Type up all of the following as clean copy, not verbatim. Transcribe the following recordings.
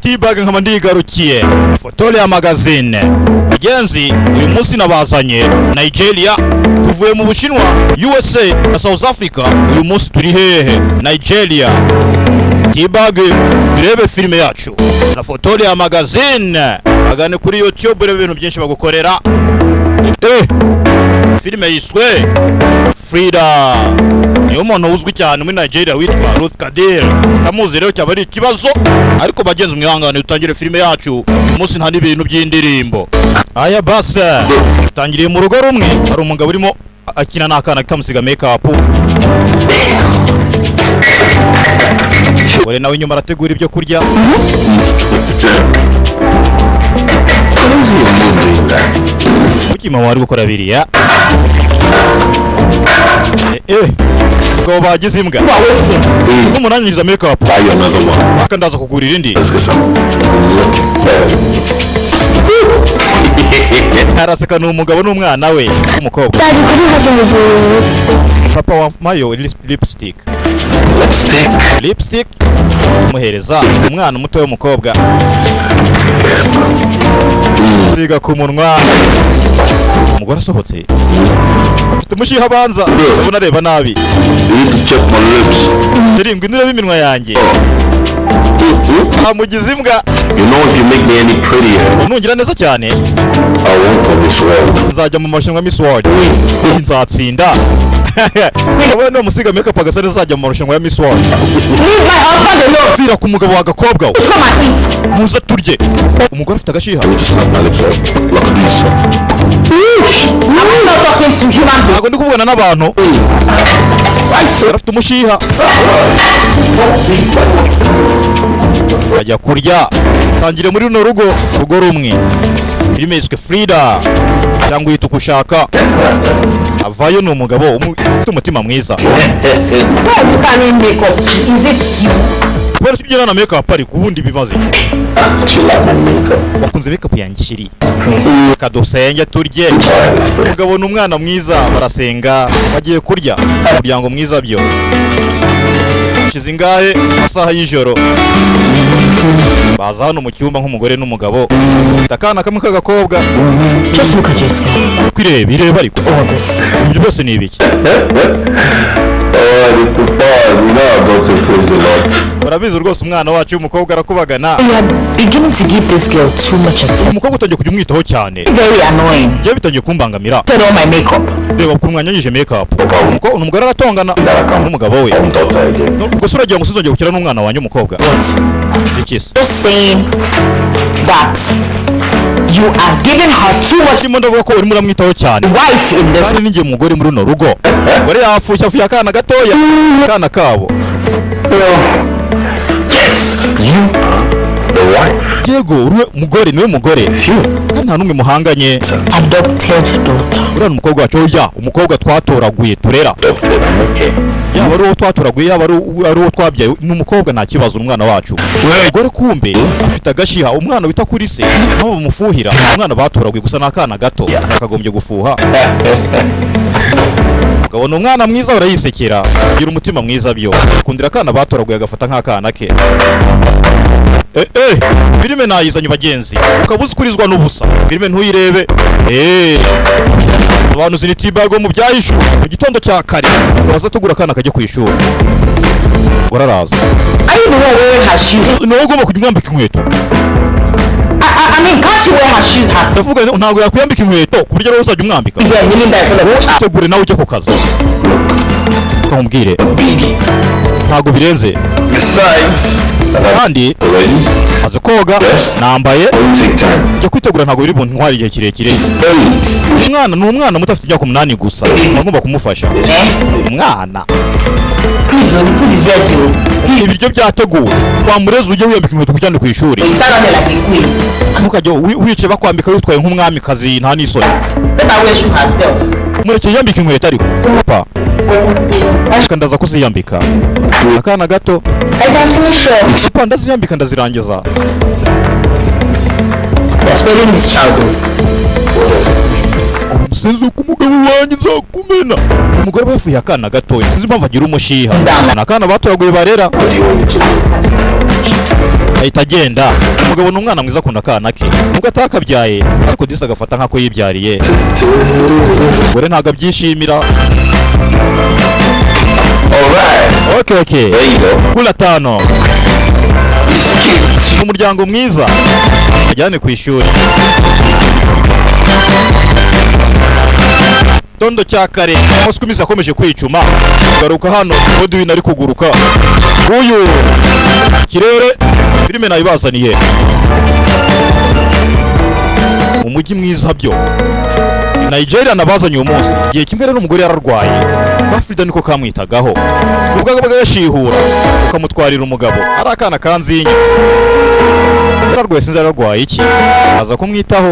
T-Bag nkaba ndigarukiye Fotole ya magazine bagenzi. Uyu munsi nabazanye Nigeria, tuvuye mu Bushinwa, USA na South Africa. Uyu munsi turi hehe? Nigeria. T-Bag birebe filime yacu na Fotole ya magazine, agane kuri YouTube birebe ibintu byinshi bagukorera. Filime yiswe Frida, niyo umuntu uzwi cyane muri Nigeria witwa Ruth Kadir. Tamuzi rero cyaba ari ikibazo, ariko bagenzi mwihangane dutangire filime yacu. Uyu munsi nta n'ibintu by'indirimbo. Aya basa tangiriye mu rugo rumwe, hari umugabo urimo akina n'akana kamusiga makeup. Ore nawe nyuma arategura ibyo kurya. Ukima wari gukora biriya. So bagize imbwa. Umunanyiriza makeup. Akandaza kugurira indi. Haraseka n'umugabo n'umwana we umukobwa. Papa wa mayo lipstick muhereza umwana muto w'umukobwa. Siga ku munwa. Umugore asohotse afite umushiha abanza, ndabona areba nabi. Ndirimbwa inura b'iminwa yanjye. Amugize imbwa. You know, if you make me any prettier, nungira neza cyane, I won't go Miss World. nzajya mu marushanwa Miss World. Nzatsinda. Abana umusiga makeup agasane nzajya mu marushanwa ya Miss World. Leave my husband alone. Vira ku mugabo w'agakobwa we. Come and eat. Muza turye. Umugore afite agashiha. I will just snap my lips up. Like this. I'm not talking to human beings. Ntabwo ndi kuvugana n'abantu. Afite umushiha. Ajya kurya. Tangire muri runo rugo rumwe. Filime yiswe Frida cyangwa uyita uko ushaka. Avayo ni umugabo ufite umutima mwiza. Why you can't make up? Is it stew? Kubera tujyana na makeup ari kubundi bimaze. She like my makeup. Wakunze makeup yanjye shiri. Kadusenge turye. Umugabo n'umwana mwiza barasenga bagiye kurya. Umuryango mwiza byo. Shize ingahe amasaha y'ijoro. Baza hano mu cyumba nk'umugore n'umugabo. Takana kamwe k'agakobwa. Just look at yourself. Kwireba ariko. All this. Ibyo byose ni ibiki? Oh, it's the fun. You know I've gone to prison a lot. Barabizi rwose umwana wacu w'umukobwa arakubagana. You are beginning to give this girl too much attention. Umukobwa utangiye kujya umwitaho cyane. Very annoying. Njye bitangiye kumbangamira. Turn on my makeup. Reba ku mwanya yije makeup. Umugore aratongana n'umugabo we. I'm daughter again. Ubwo sura agira ngo sizongeye gukira n'umwana wanjye umukobwa. What? Ikisi. Just saying that you are giving her too much Ndimo ndavuga ko urimo uramwitaho cyane. wife in this. Kandi ninjye umugore muri runo rugo. Umugore yafushya akana gatoya. Akana kabo. Yes, you are the wife. Yego uriwe mugore niwe mugore. Kandi nta numwe muhanganye. Adopted daughter. Uriya umukobwa wacu oya, umukobwa twatoraguye turera. Adopted, I'm okay. Yaba ari uwo twatoraguye yaba ari uwo twabyaye n'umukobwa nta kibazo umwana wacu. Umugore kumbe afite agashiha, umwana wita kuri se nabo bamufuhira. Umwana batoraguye gusa n'akana gato akagombye gufuha. Umugabo ni umwana mwiza urayisekera, agira umutima mwiza byo. Akundira akana batoraguye agafata nk'akana ke. Filime nayizanye bagenzi. Ukabuze kurizwa n'ubusa. Filime ntuyirebe. Abantu zini T-Bag mu byahishwe mu gitondo cya kare. Ukabaza tugura akana kajye ku ishuri. Uraraza. Are you the one wearing her shoes? Ni wowe ugomba kujya umwambika inkweto. I mean, can't she wear her shoes herself? Ndavuga ntabwo yakwiyambika inkweto ku buryo rero uzajya umwambika. Yeah, meaning that in front of a child. Tegure nawe ujye ku kazi. Tumbwire. Ntabwo birenze. Besides, Kandi aze koga nambaye njya kwitegura ntabwo biri buntu ntwari igihe kirekire. Umwana ni umwana muto afite imyaka 8 gusa. Bagomba kumufasha. Umwana. Please, when the food is ready, Ibiryo byateguwe. Wamureze ujye wiyambika inkweto kujyana ku ishuri. you stand on there like a queen. Ntukajye wice bakwambika witwaye nk'umwami kazi nta n'isoni. Better wear shoe herself. Mureke yambika inkweto ariko. Papa. Kandaza kuziyambika. Akana gato. I can finish off. Papa ndaziyambika ndazirangiza. You're spoiling this child. Sinzi uko umugabo wanjye nzakumena. Umugore bafuye akana gato. Sinzi impamvu agira umushiha. Akana batoraguye barera. what do you want me to do? ahita agenda. Umugabo ni umwana mwiza akunda akana ke nubwo atakabyaye ariko disi agafata nk'ako yibyariye. Umugore ntabwo abyishimira. Alright. Okay. There you go. Kula 5. Umuryango mwiza ajyane ku ishuri. Tondo cya kare Moscow imisi akomeje kwicuma garuka hano Godwin ari kuguruka. Uyu kirere filime nayibazaniye umujyi mwiza byo Nigeria nabazanye uyu munsi. Igihe kimwe rero umugore yararwaye kwa Frida niko kamwitagaho ubwo yashihura ukamutwarira umugabo ari akana kanzinye yararwaye sinzi yararwaye iki aza kumwitaho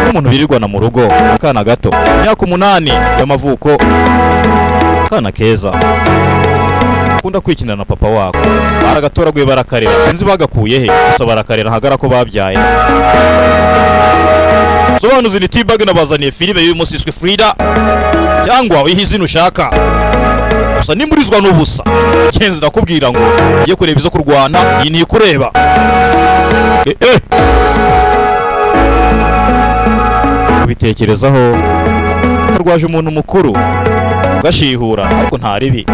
umuntu birirwana mu rugo akana gato myaka 8 y'amavuko akana keza akunda kwikinana na papa wako baragatoraguye barakarera sinzi bagakuye he gusa barakarera hagara ko babyaye. Sobanuzi ni T-Bag nabazaniye filime y'uyu munsi iswe Frida cyangwa uyihizina ushaka gusa nimburizwa n'ubusa kenzi ndakubwira ngo ugiye kureba izo kurwana iyi ni kureba bitekerezaho karwaje umuntu mukuru ugashihura ariko nta ribi.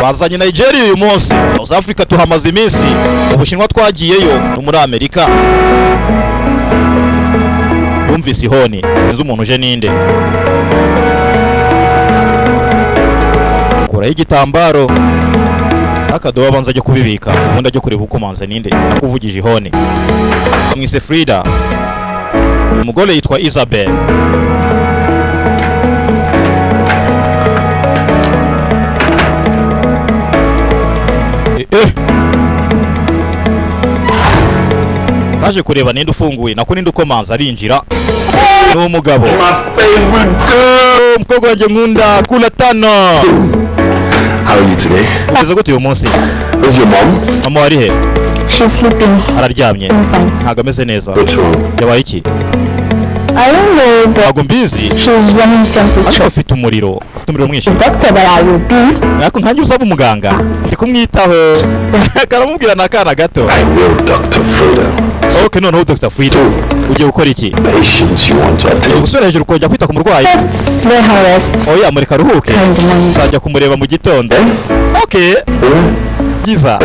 Bazanye Nigeria uyu munsi. South Africa tuhamaze iminsi. Ubushinwa twagiyeyo no muri Amerika. Yumvise ihoni sinzi umuntu uje ninde. Kora igitambaro akadoba banza ajya kubibika ubundi ajya kureba uko manza ninde nakuvugije ihoni. Amwise Frida. Uyu mugore yitwa Isabel. Kaje kureba ninde ufunguye nako ninde ukomanza arinjira ni umugabo. Umukobwa wanjye nkunda Kula 5. How are you today? Ugeze gute uyu munsi? Where's your mom? Mama wari he? She's sleeping. Araryamye. Fine. Ntago ameze neza. What's wrong? Yabaye iki? I don't know, but Ntago mbizi. she's running Ariko temperature. afite umuriro mwinshi. Doctor that I will be. Ariko nkanjye uzaba umuganga. Ndi kumwitaho. Karamubwira nakana gato. I will, Dr. Frida. Okay, noneho Dr. Frida. Ugiye gukora iki? Patients you want to attend. Gusubira hejuru kujya kwita ku murwayi. Just let her rest. Oya mureka aruhuke. And then Nzajya kumureba mu gitondo. Okay. Giza.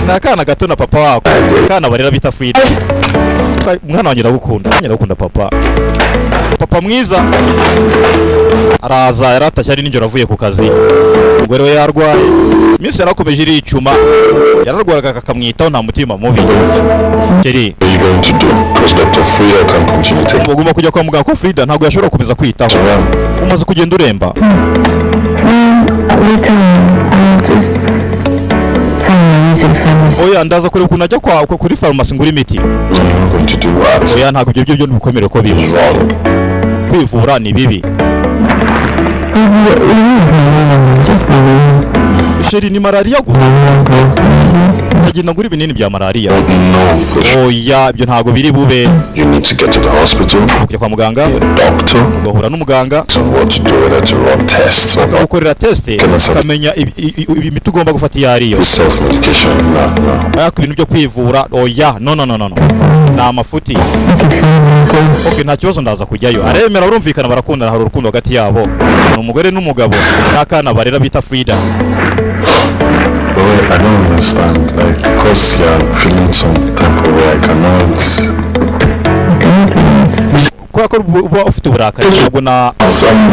Nakana gato na papa wako. Kana barera bita Frida. Umwana wanjye ndagukunda papa. Papa mwiza. Araza yaratashye ari ninjoro avuye ku kazi. Umugore we yarwaye. Iminsi yarakomeje iricuma. Yararwaraga akamwitaho nta mutima mubi. Keri. What are you going to do? Because Dr. Frida can continue taking Ugomba kujya kwa muganga ko Frida ntabwo yashobora kukomeza kwitaho. around. Umaze kugenda uremba. Oya ndaza kureba ukuntu ajya kuri farumasi ngura imiti. You're not going to do what? Oya ntabwo ibyo byo ntibukomere ko biba. Wrong. Kwivura ni bibi. Sheri ni malaria gusa. Ndagenda ngura ibinini bya malaria. No, for sure. Oya ibyo ntabwo biri bube. You need to get to the hospital, Kujya kwa muganga, a doctor, ugahura n'umuganga, on what to do, whether to run tests or not. ukagukorera test, ukamenya imiti ugomba gufata iyo ariyo. The self-medication, no. Ariko ibintu byo kwivura, oya, no. Ni amafuti. Okay, nta kibazo ndaza kujyayo. Aremera urumvikana barakundana hari urukundo hagati yabo. Ni umugore n'umugabo n'akana barera bita Frida. But I don't understand, like, because you're feeling some type of way, I cannot. Kubera ko uba ufite uburakari ntabwo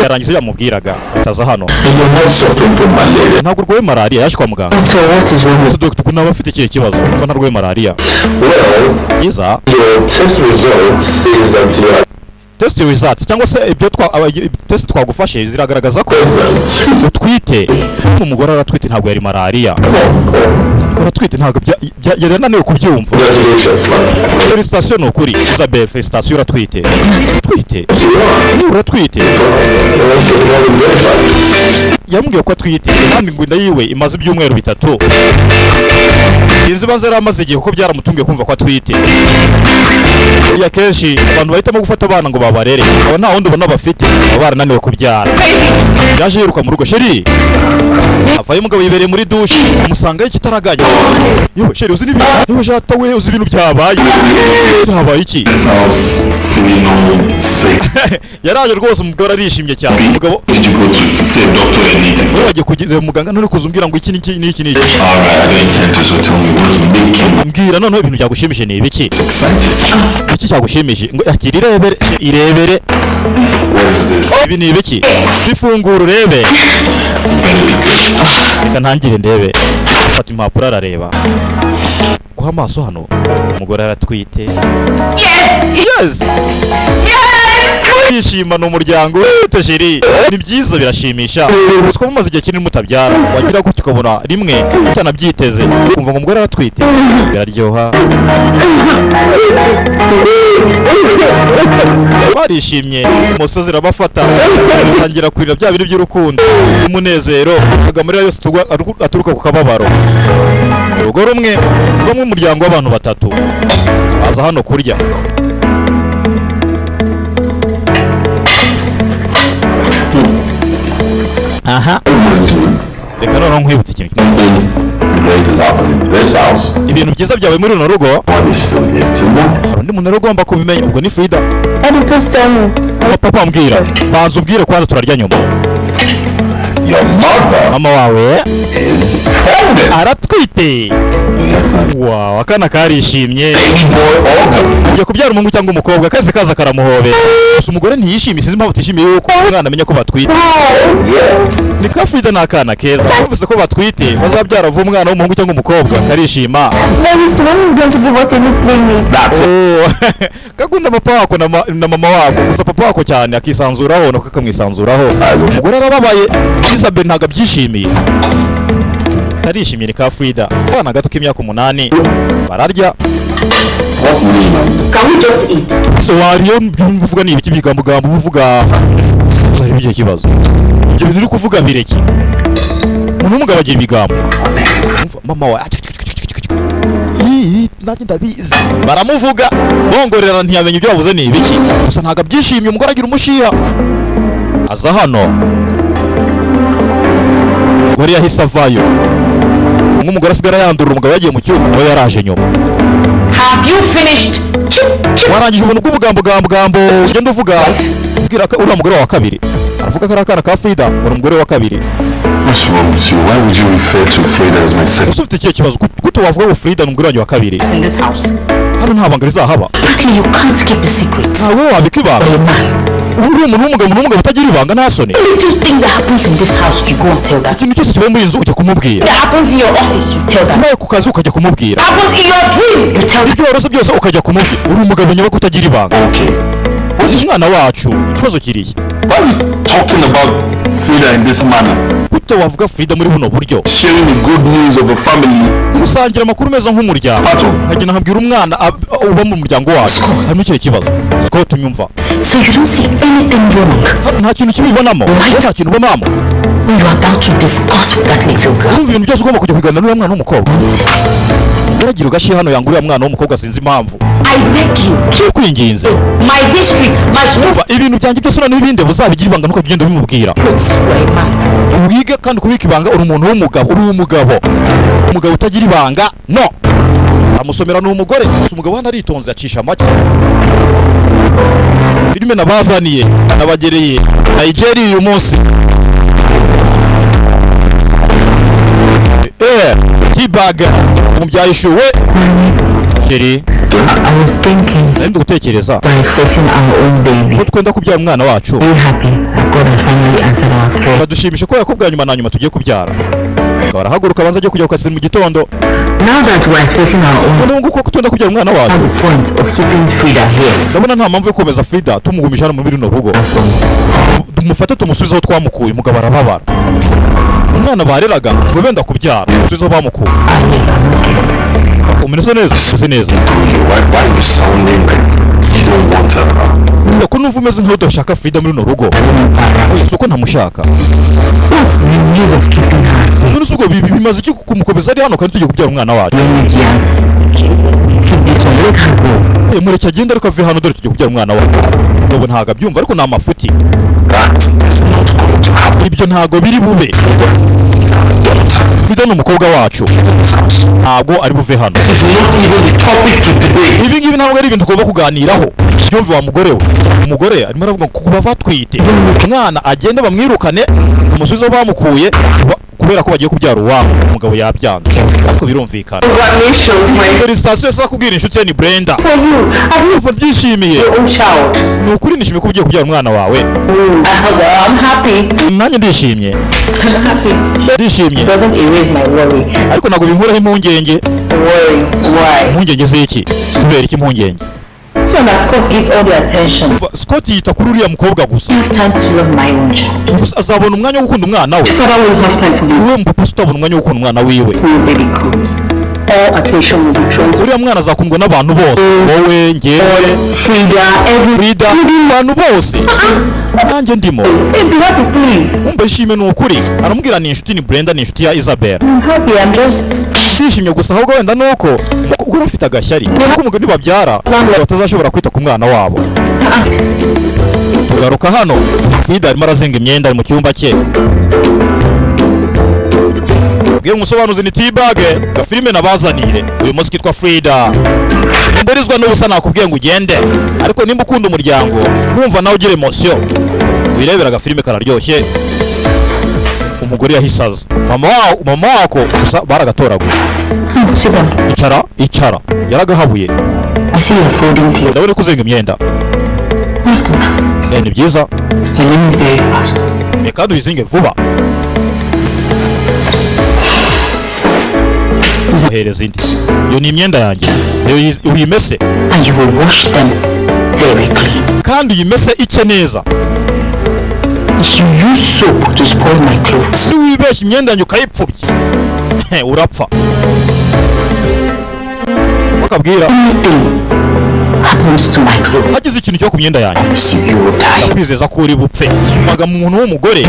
yarangiza yamubwiraga ataza hano. You're not suffering from malaria. Ntabwo urwaye malaria yaje kwa muganga. Doctor, what is wrong? So doctor kunaba afite ikihe kibazo ko ntarwaye malaria. Well, Giza your test results says that you are test results cyangwa se ibyo test twagufashe ziragaragaza ko pregnant. utwite. Umugore aratwite ntabwo yari malaria. Uratwite ntabwo yari ananiwe kubyumva. Congratulations, man. Felicitation ni ukuri. Isabel felicitation uratwite. Utwite. Ni uratwite. yambwiye ko atwite kandi ngo inda yiwe imaze ibyumweru 3. Sinzi banze yaramaze igihe kuko byaramutungiye kumva ko atwite. Ya kenshi abantu bahitamo gufata abana ngo babarere aba nta wundi ubona bafite baba barananiwe kubyara. Yaje yiruka mu rugo, sheri avaye umugabo yibereye muri douche umusangayo ikitaraganya. Yo sheri uzi nibi yo jata we uzi ibintu byabaye habaye iki? Yaraje rwose umugabo arishimye cyane. Umugabo wagiye kugira muganga none kuzumbwira ngo iki niki mbwira none ibintu byagushimishije ni ibiki? Iki cyagushimishije ngo akiri irebere ibi ni ibiki? Sifungura urebe reka ntangire ndebe. Fata impapuro arareba guha amaso hano umugore aratwite. Yes kwishimana umuryango w'itejeri ni byiza birashimisha. Uko mumaze igihe kinini mutabyara wagira gutyo ukabona rimwe cyanabyiteze kumva ngo umugore aratwite biraryoha. Barishimye umusozi irabafata tangira kurira bya bintu by'urukundo umunezero agamurira yose aturuka ku kababaro. Urugo rumwe bamwe umuryango w'abantu 3 baza hano kurya. Aha reka noneho nkwibutse ikintu kimwe. Ibintu byiza byawe muri runo rugo hari undi muntu ugomba kubimenya, ubwo ni Frida. Papa ambwira banza umbwire kwanza turarya nyuma. Mama wawe aratwite. Wow, akana karishimye agiye kubyara umuhungu cyangwa umukobwa kaze kaza karamuhobera. Gusa umugore ntiyishimiye, sinzi impamvu atishimiye yuko umwana amenya ko batwite. Ni ka Frida n'akana keza bavuze ko batwite bazabyara vuba umwana w'umuhungu cyangwa umukobwa karishima. Kagunda papa wako na mama wako, gusa papa wako cyane akisanzuraho no kakamwisanzuraho. Umugore arababaye Isabel ntago byishimiye. Karishimye ni ka Frida. Abana gato k'imyaka 8 bararya. Can we just eat? So wariyo mvuga ni ibiki bigambo uvuga zari bije kibazo. Ibyo bintu uri kuvuga bireki. Umuntu umugabo agira ibigambo. Mama wa nanjye ndabizi baramuvuga bongorera ntiyamenye ibyo bavuze ni ibiki. Gusa ntago byishimiye umugore agira umushiha. Aza hano umugore yahise avayo. Umugore asigara yandurura umugabo yagiye mu cyumba nawe yaraje nyuma. Have you finished? Warangije ubuntu bw'ubugambo ugenda uvuga ubwira ko uri umugore wa kabiri. Aravuga ko ari akana ka Frida ngo umugore wa kabiri. What's wrong with you? Why would you refer to Frida as my second? Ufite ikihe kibazo gute wavuga ko Frida n'umugore wanjye wa kabiri? In this house. Hano nta banga rizahaba. Luckily you can't keep a secret. Ntawe wabika ibanga. Uri umuntu w'umugabo utagira ibanga nta soni. Little thing that happens in this house you go and tell that. Ikintu cyose kibaye muri inzu ujya kumubwira. That happens in your office you tell that. Nawe ku kazi ukajya kumubwira. Happens in your dream you tell that. Ibyo warose byose ukajya kumubwira. Uri umugabo nyabako utagira ibanga. Okay. Umwana wacu ikibazo kiriye. Why are you talking about Frida in this manner? Gute wavuga Frida muri buno buryo? Sharing the good news of a family. Gusangira amakuru meza nk'umuryango. Nkagenda nkabwira umwana uba mu muryango wacu. Harimo ikihe kibazo? Siko tumyumva. So you don't see anything wrong. Nta kintu kibibonamo. Nta kintu ubonamo. When you are about to discuss with that little girl. Urumva ibintu byose ugomba kujya kuganira n'uwo mwana w'umukobwa. Uragira ugashiye hano yanguriye mwana w'umukobwa sinzi impamvu. I beg you. Kwinginze. My history, my story. Ibintu byanjye byose none n'ibindi buzabigira ibanga nuko ugenda bimubwira. Ubwige kandi kubika ibanga uri umuntu w'umugabo, uri umugabo. Umugabo utagira ibanga no. Amusomera n'umugore, umugabo hano aritonze acisha make. Filime nabazaniye nabagereye Nigeria uyu munsi. Tibaga umbyayishuwe Sheri. I was thinking Nandi gutekereza by expecting our own baby. ko twenda kubyara umwana wacu. Very happy that God has finally answered our prayer. Badushimisha ko yakubwa nyuma na nyuma tugiye kubyara. Barahaguruka banza agiye kujya ku kazi mu gitondo. Now that we are expecting our own, None nguko twenda kubyara umwana what's wacu. the point of keeping Frida here? Ndabona nta mpamvu yo komeza Frida tumugumisha hano muri runo rugo. Tumufate tumusubizaho twamukuye umugabo arababara. Umwana bareraga tuve benda kubyara tumusubizaho bamukuye. Umenese neza, umenese neza. Why are you sounding like you don't want her? Ko numva umeze nk'aho udashaka Frida muri runo rugo. Oya, soko ntamushaka. bimaze iki kumukomeza ari hano kandi tugiye kubyara umwana wacu? Mureke agenda ariko ave hano dore tugiye kubyara umwana wacu. Umugabo ntago abyumva ariko ni amafuti. Ibyo ntago biri bube. Frida ni umukobwa wacu. Ntabwo ari buve hano. Ibi ngibi ntabwo ari ibintu tugomba kuganiraho. Byumve wa mugore we. Umugore arimo aravuga ngo kuba batwite. Umwana agende bamwirukane, umusubizo bamukuye kubera ko bagiye kubyara uwabo. Umugabo yabyanga. Ariko birumvikana. Felicitations yasa kubwira inshuti ye ni Brenda. Umva byishimiye. Ni ukuri nishimiye ko ugiye kubyara umwana wawe. I'm happy. Nanjye ndishimye. I'm happy. Ndishimye. It doesn't erase my worry. Ariko ntabwo binkuraho impungenge. Worry. Why? Impungenge z'iki? Kubera iki impungenge? So that Scott gives all the attention. Scott yita kuri uriya mukobwa gusa. I have time to love my own child. Gusa azabona umwanya wo gukunda umwana we. Father will have time for this. Uwe mpapa utabona umwanya wo gukunda umwana wiwe. When baby comes, all attention will be drawn to Uriya mwana azakundwa n'abantu bose. Wowe, njyewe, Frida, abantu bose. Nanjye ndimo. Be happy, please. Umva ishime ni ukuri. Aramubwira ni inshuti ni Brenda ni inshuti ya Isabel. I'm happy. I'm just. Ndishimye gusa ahubwo wenda nuko umukobwa afite agashyari. Nuko umugabo nibabyara batazashobora kwita ku mwana wabo. Tugaruka hano. Frida arimo arazinga imyenda ari mu cyumba cye. Bwiye umusobanuzi ni T-Bag gafilime nabazanire uyu munsi kitwa Frida. Imburizwa n'ubusa nakubwiye ngo ugende ariko nimba ukunda umuryango wumva nawe ugira emotion wirebera gafilime kararyoshye. Umugore yahisaza mama wako gusa baragatoraguye. Sit down. Icara yaragahabuye. I see you're folding clothes. Ndabona kuzenga imyenda. That's good. Ni byiza. You're learning very fast. Reka duyizinge vuba. Uhereza indi. Iyo ni imyenda yanjye. Uyimese. And you will wash them very clean. Kandi uyimese icye neza. You use soap to spoil my clothes. Wibeshya imyenda yanjye ukayipfubye. Urapfa. Bakabwira. Happens to my clothes. Hagize ikintu cyo ku myenda yanjye. You will die. Kwizeza ko uri bupfe. Umaga mu muntu w'umugore.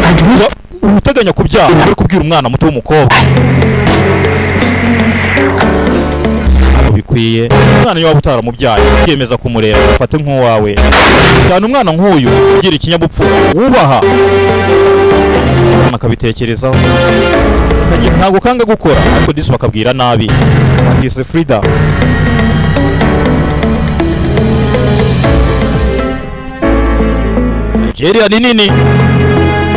Uteganya kubyara uri kubwira umwana muto w'umukobwa. Bikwiye umwana yo wabutara mubyaye yemeza kumurera ufate nk'uwawe cyane umwana nk'uyu ugira ikinyabupfura wubaha akabitekerezaho ntabwo kanga gukora ariko disi bakabwira nabi akise Frida Nigeria ni nini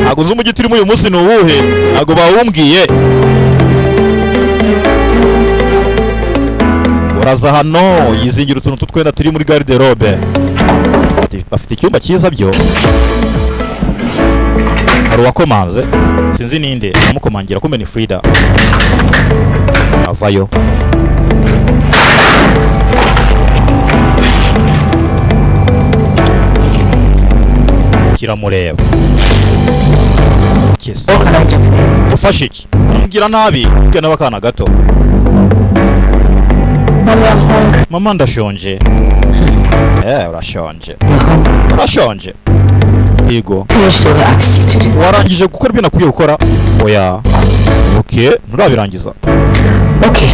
ntabwo uzi umujyi turimo uyu munsi ni uwuhe ntabwo bawumbwiye Uraza hano yizingira utuntu twenda turi muri garde-robe. Bafite icyumba cyiza byo. Hari uwakomanze sinzi ninde amukomangira kumbe ni Frida. Avayo. Kiramureba. Kiss. Ufashe iki? Amugira nabi bwe n'abakana gato. Mama ndashonje. Urashonje. Yego. Warangije gukora ibyo nakubwiye gukora? Oya. Okay, nturabirangiza. Okay.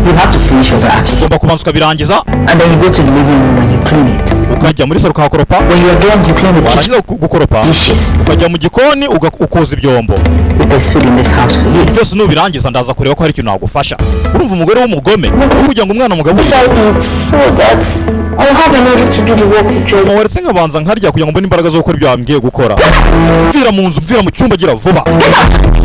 You have to finish all the acts. Ugomba kubanza ukabirangiza. And then you go to the living room and you clean it. Ukajya muri salo ukahakoropa. When you are done, you clean the warangiza gukoropa. Dishes. Ukajya mu gikoni ukoza ibyombo. There's food in this house for you. Byose nubirangiza ndaza kureba ko hari ikintu nagufasha. Urumva umugore w'umugome kugira ngo umwana mugabo So that I'll have energy to do the work you chose. Waretse nkabanza nkarya kugira ngo mbone imbaraga zo gukora ibyo wambwiye gukora. Mvira mu nzu mvira mu cyumba gira vuba.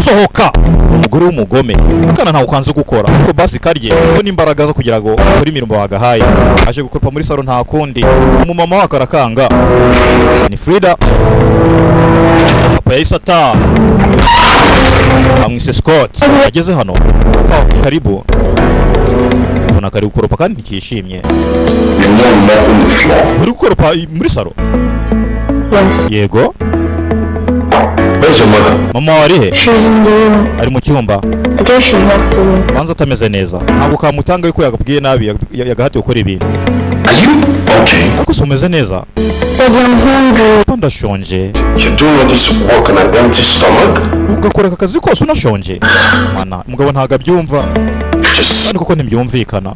Sohoka. Umugore w'umugome akana ntawe ukanze gukora ariko basi karye ko n'imbaraga zo kugira ngo kuri imirimo wagahaye aje gukora muri salo nta kundi umumama wakarakanga ni Frida papa yisata amwise Scott ageze hano papa karibu ubona kari gukoropa kandi nikishimye uri gukoropa muri salo yego mama warihe ari mu cyumba banza atameze neza ntabwo kamutanga yuko yagabwiye nabi yagahatiye gukora ibintu okay? ariko si umeze neza. Daddy, I'm hungry. Papa ndashonje. You're doing all this work on an empty stomach? Ugakora aka kazi kose unashonje. Mana, umugabo ntago abyumva. Just Kandi koko ntibyumvikana.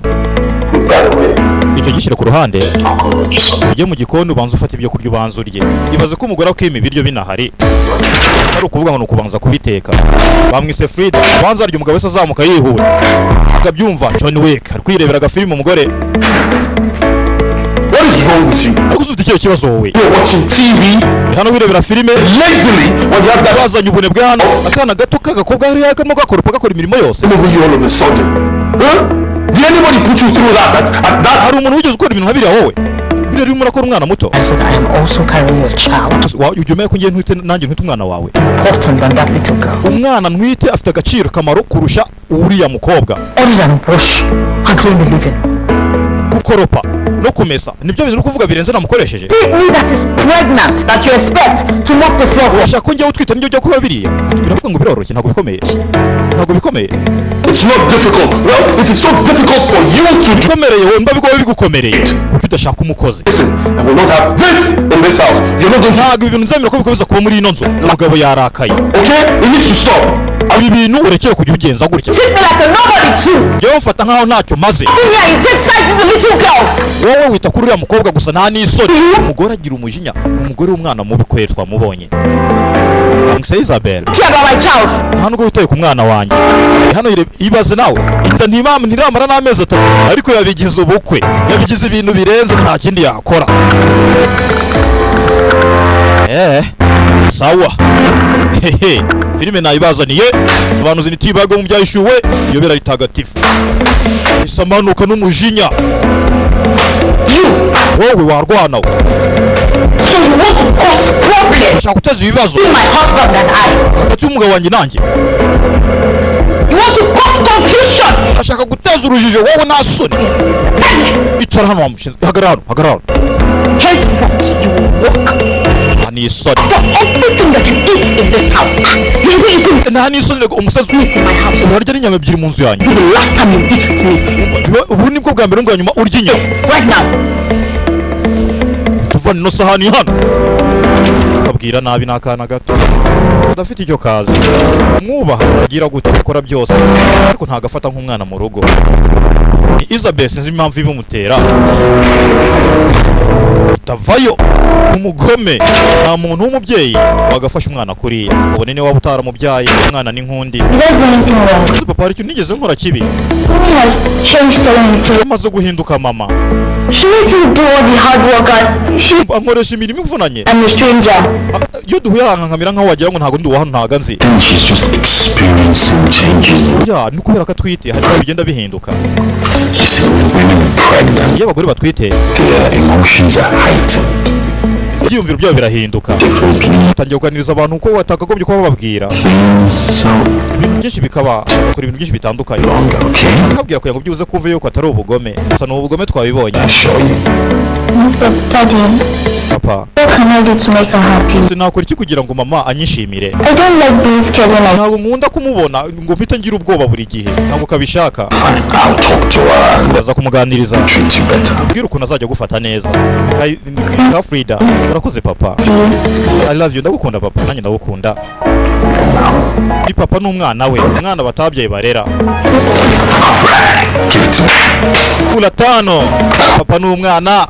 by the way, Icyo gishyira ku ruhande. I'll go order some. Ujye mu gikoni ubanza ufata ibyo kurya ubanza urye. Ibaze ko umugore akima ibiryo binahari. Ari ukuvuga ngo ni ukubanza kubiteka. Bamwise Frida, abanza arya umugabo wese azamuka yihuta. Akabyumva John Wick, ari kwirebera agafilime umugore. What is wrong with you? Ariko ufite ikihe kibazo wowe? You're watching TV Uri hano wirebera filime lazily when you have that bazanye ubunebwe hano. Akana gato k'agakobwa hariya karimo gakoropa gakora imirimo yose. over you all of a sudden. Huh? Did anybody put you through that? At that? Hari umuntu wigeze ukora ibintu nka biriya wowe? Biriya urimo urakora umwana muto. I said I am also carrying a child Ujya umenya ko ngiye ntwite nanjye ntwite umwana wawe. important than that little girl. Umwana ntwite afite agaciro kamaro kurusha uriya mukobwa. Orders and wash and clean the living. Gukoropa no kumesa nibyo bintu uri kuvuga birenze namukoresheje. Take me that is pregnant that you expect to mop the floor for. Urashaka ko njyewe utwite nibyo ujya kuba biriya? Biravuga ngo biroroshye ntabwo bikomeye. Ntabwo bikomeye. It's not difficult. Well, if it's so difficult for you to do, Bikomereye wowe mba bigoye bigukomereye. Kuko udashaka umukozi. listen, I will not have this in this house. You're not going to. Ntabwo ibintu nzemera ko bikomeza kuba muri ino nzu. Umugabo yarakaye. Okay? It needs to stop. Ibi bintu urekere kujya ubigenza gutya. Treat me like a nobody too. Njyewe mfata nkaho ntacyo maze. Come here, you take side with the little girl. Wowe wita kuri uriya mukobwa gusa nta n'isoni. Umugore agira umujinya. Umugore w'umwana mubi kweri twamubonye. Bamwise Isabel. Care about my child. Nta nubwo witaye ku mwana wanjye. Hano ibaze nawe inda ntiramara n'amezi 3 ariko yabigize ubukwe. Yabigize ibintu birenze nta kindi yakora. Sawa. Hehe. Filime nayibazaniye. Sobanuzi nitibaga mu byayishuwe. Iyo bera ritagatifu. Isamanuka n'umujinya. Wowe warwana we. So you want to cause problems Ushaka guteza ibibazo between my husband and I. hagati y'umugabo wanjye nanjye. You want to cause confusion. Ashaka guteza urujijo wowe nta soni. Icara hano wamushinze. Hagarara hano. Henceforth you will work Ni isoni. for everything that you eat in this house. You will even Nta n'isoni rego umusazi. eat in my house. Urarya n'inyama ebyiri mu nzu yanjye. The last time you eat with meat. Ubu nibwo bwa mbere nyuma urya inyama. Yes, right now. Tuvana ino sahani hano. Kabwira nabi n'akana gato. Adafite icyo kazi. Umwubaha agira gute akora byose. Ariko ntagafata nk'umwana mu rugo. Ni Isabel sinzi impamvu ibimutera. Utavayo umugome nta muntu w'umubyeyi wagafasha umwana kuriya. Ubone ni waba utaramubyaye umwana n'inkundi. Did I do anything wrong? Papa hari icyo nigeze nkora kibi. Mommy has changed so into. Amaze guhinduka mama. She needs to do all the hard work and she. Ankoresha imirimo ivunanye. I'm a stranger. Iyo duhuye arankankamira nkaho wagira ngo ntago ndi uwa hano ntago nzi. And she's just experiencing changes. Ya ni kubera ko atwite hari ibintu bigenda bihinduka. You see, when women are pregnant, Iyo abagore batwite their emotions are heightened ibyiyumviro byabo birahinduka. differently. Batangiye kuganiriza abantu uko batakagombye kuba bababwira. Things so Ibintu byinshi bakora ibintu byinshi bitandukanye. longer, okay? Nkabwira kugira ngo byuze kumve yuko atari ubugome. Gusa ni ubugome twabibonye. I assure you. But Daddy, Papa what can I do to make her happy? sinakora iki kugira ngo mama anyishimire. I don't like being scared when I. Ntabwo nkunda kumubona ngo mpite ngira ubwoba buri gihe. Ntabwo kabishaka. Fine, I'll talk to her and Baza kumuganiriza. treat you better. Bwira ukuntu azajya gufata neza. Ka Frida urakoze papa. I love you ndagukunda papa nanjye ndagukunda. Ni papa n'umwana we. Umwana batabyaye barera. Give it to me. Kula tano. Papa n'umwana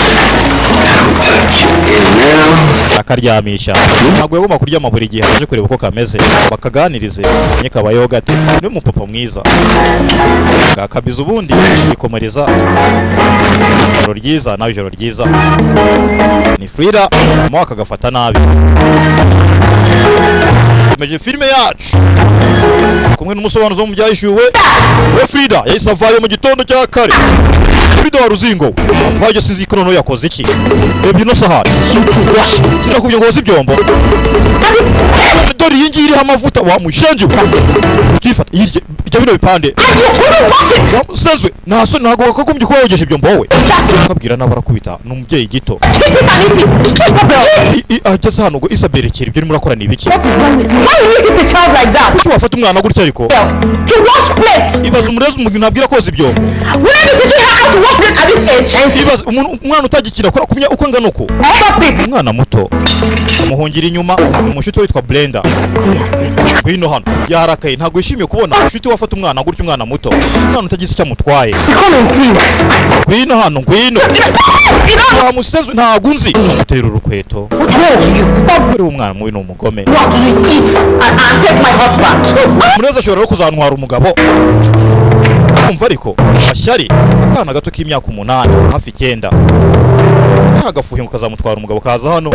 Take you in now. akaryamisha. Ntabwo yagomba kuryama buri gihe aje kureba uko kameze. Bakaganirize. Nye kabayeho gate. Ni umupapa mwiza. Kabiza ubundi ikomereza. Ijoro ryiza nawe ijoro ryiza. Ni Frida mama akagafata nabi. Tumeje filime yacu. Kumwe n'umusobanuzi wo mu byayishuwe. We Frida yahise avayo mu gitondo cya kare. Frida wa Ruzingo avayo sinzi ko noneho yakoze iki. Rebye ino sahani. Sinakubye ngo woze ibyombo. Dore iyi ngiyi iriho amavuta wamushenje. Utifata irya bino bipande. Wamusezwe ntaso ntago wakagombye kuba wogeje ibyombo wowe. Ukabwira nawe arakubita ni umubyeyi gito. Ageze hano ngo Isabel kiri ibyo murakora ni ibiki. Why you eat a child like that? Kuki wafata umwana gutya ariko To wash plates. ibaza umurezi umuntu nabwira koza ibyombo. Will I be teaching her how to wash plates at this age? Ibaza umwana utagikira akora kumya uko ngana uko. Stop it. Umwana muto amuhungira inyuma umushuti witwa Brenda. Ngwino hano yarakaye ntago yishimiye kubona umushuti wafata umwana gutyo umwana muto. Umwana utagize icyo amutwaye. Come in, please. Ngwino hano ngwino. Wamusenze ntago unzi. Amutera urukweto. What hell you? Stop. Kuri umwana mubi n'umugome. You have to do is eat and take my husband. Umuneza ashobora no kuzantwara umugabo. Umva ariko ashyari akana gato k'imyaka 8 hafi 9 agafuhinga kazamutwara umugabo kaza hano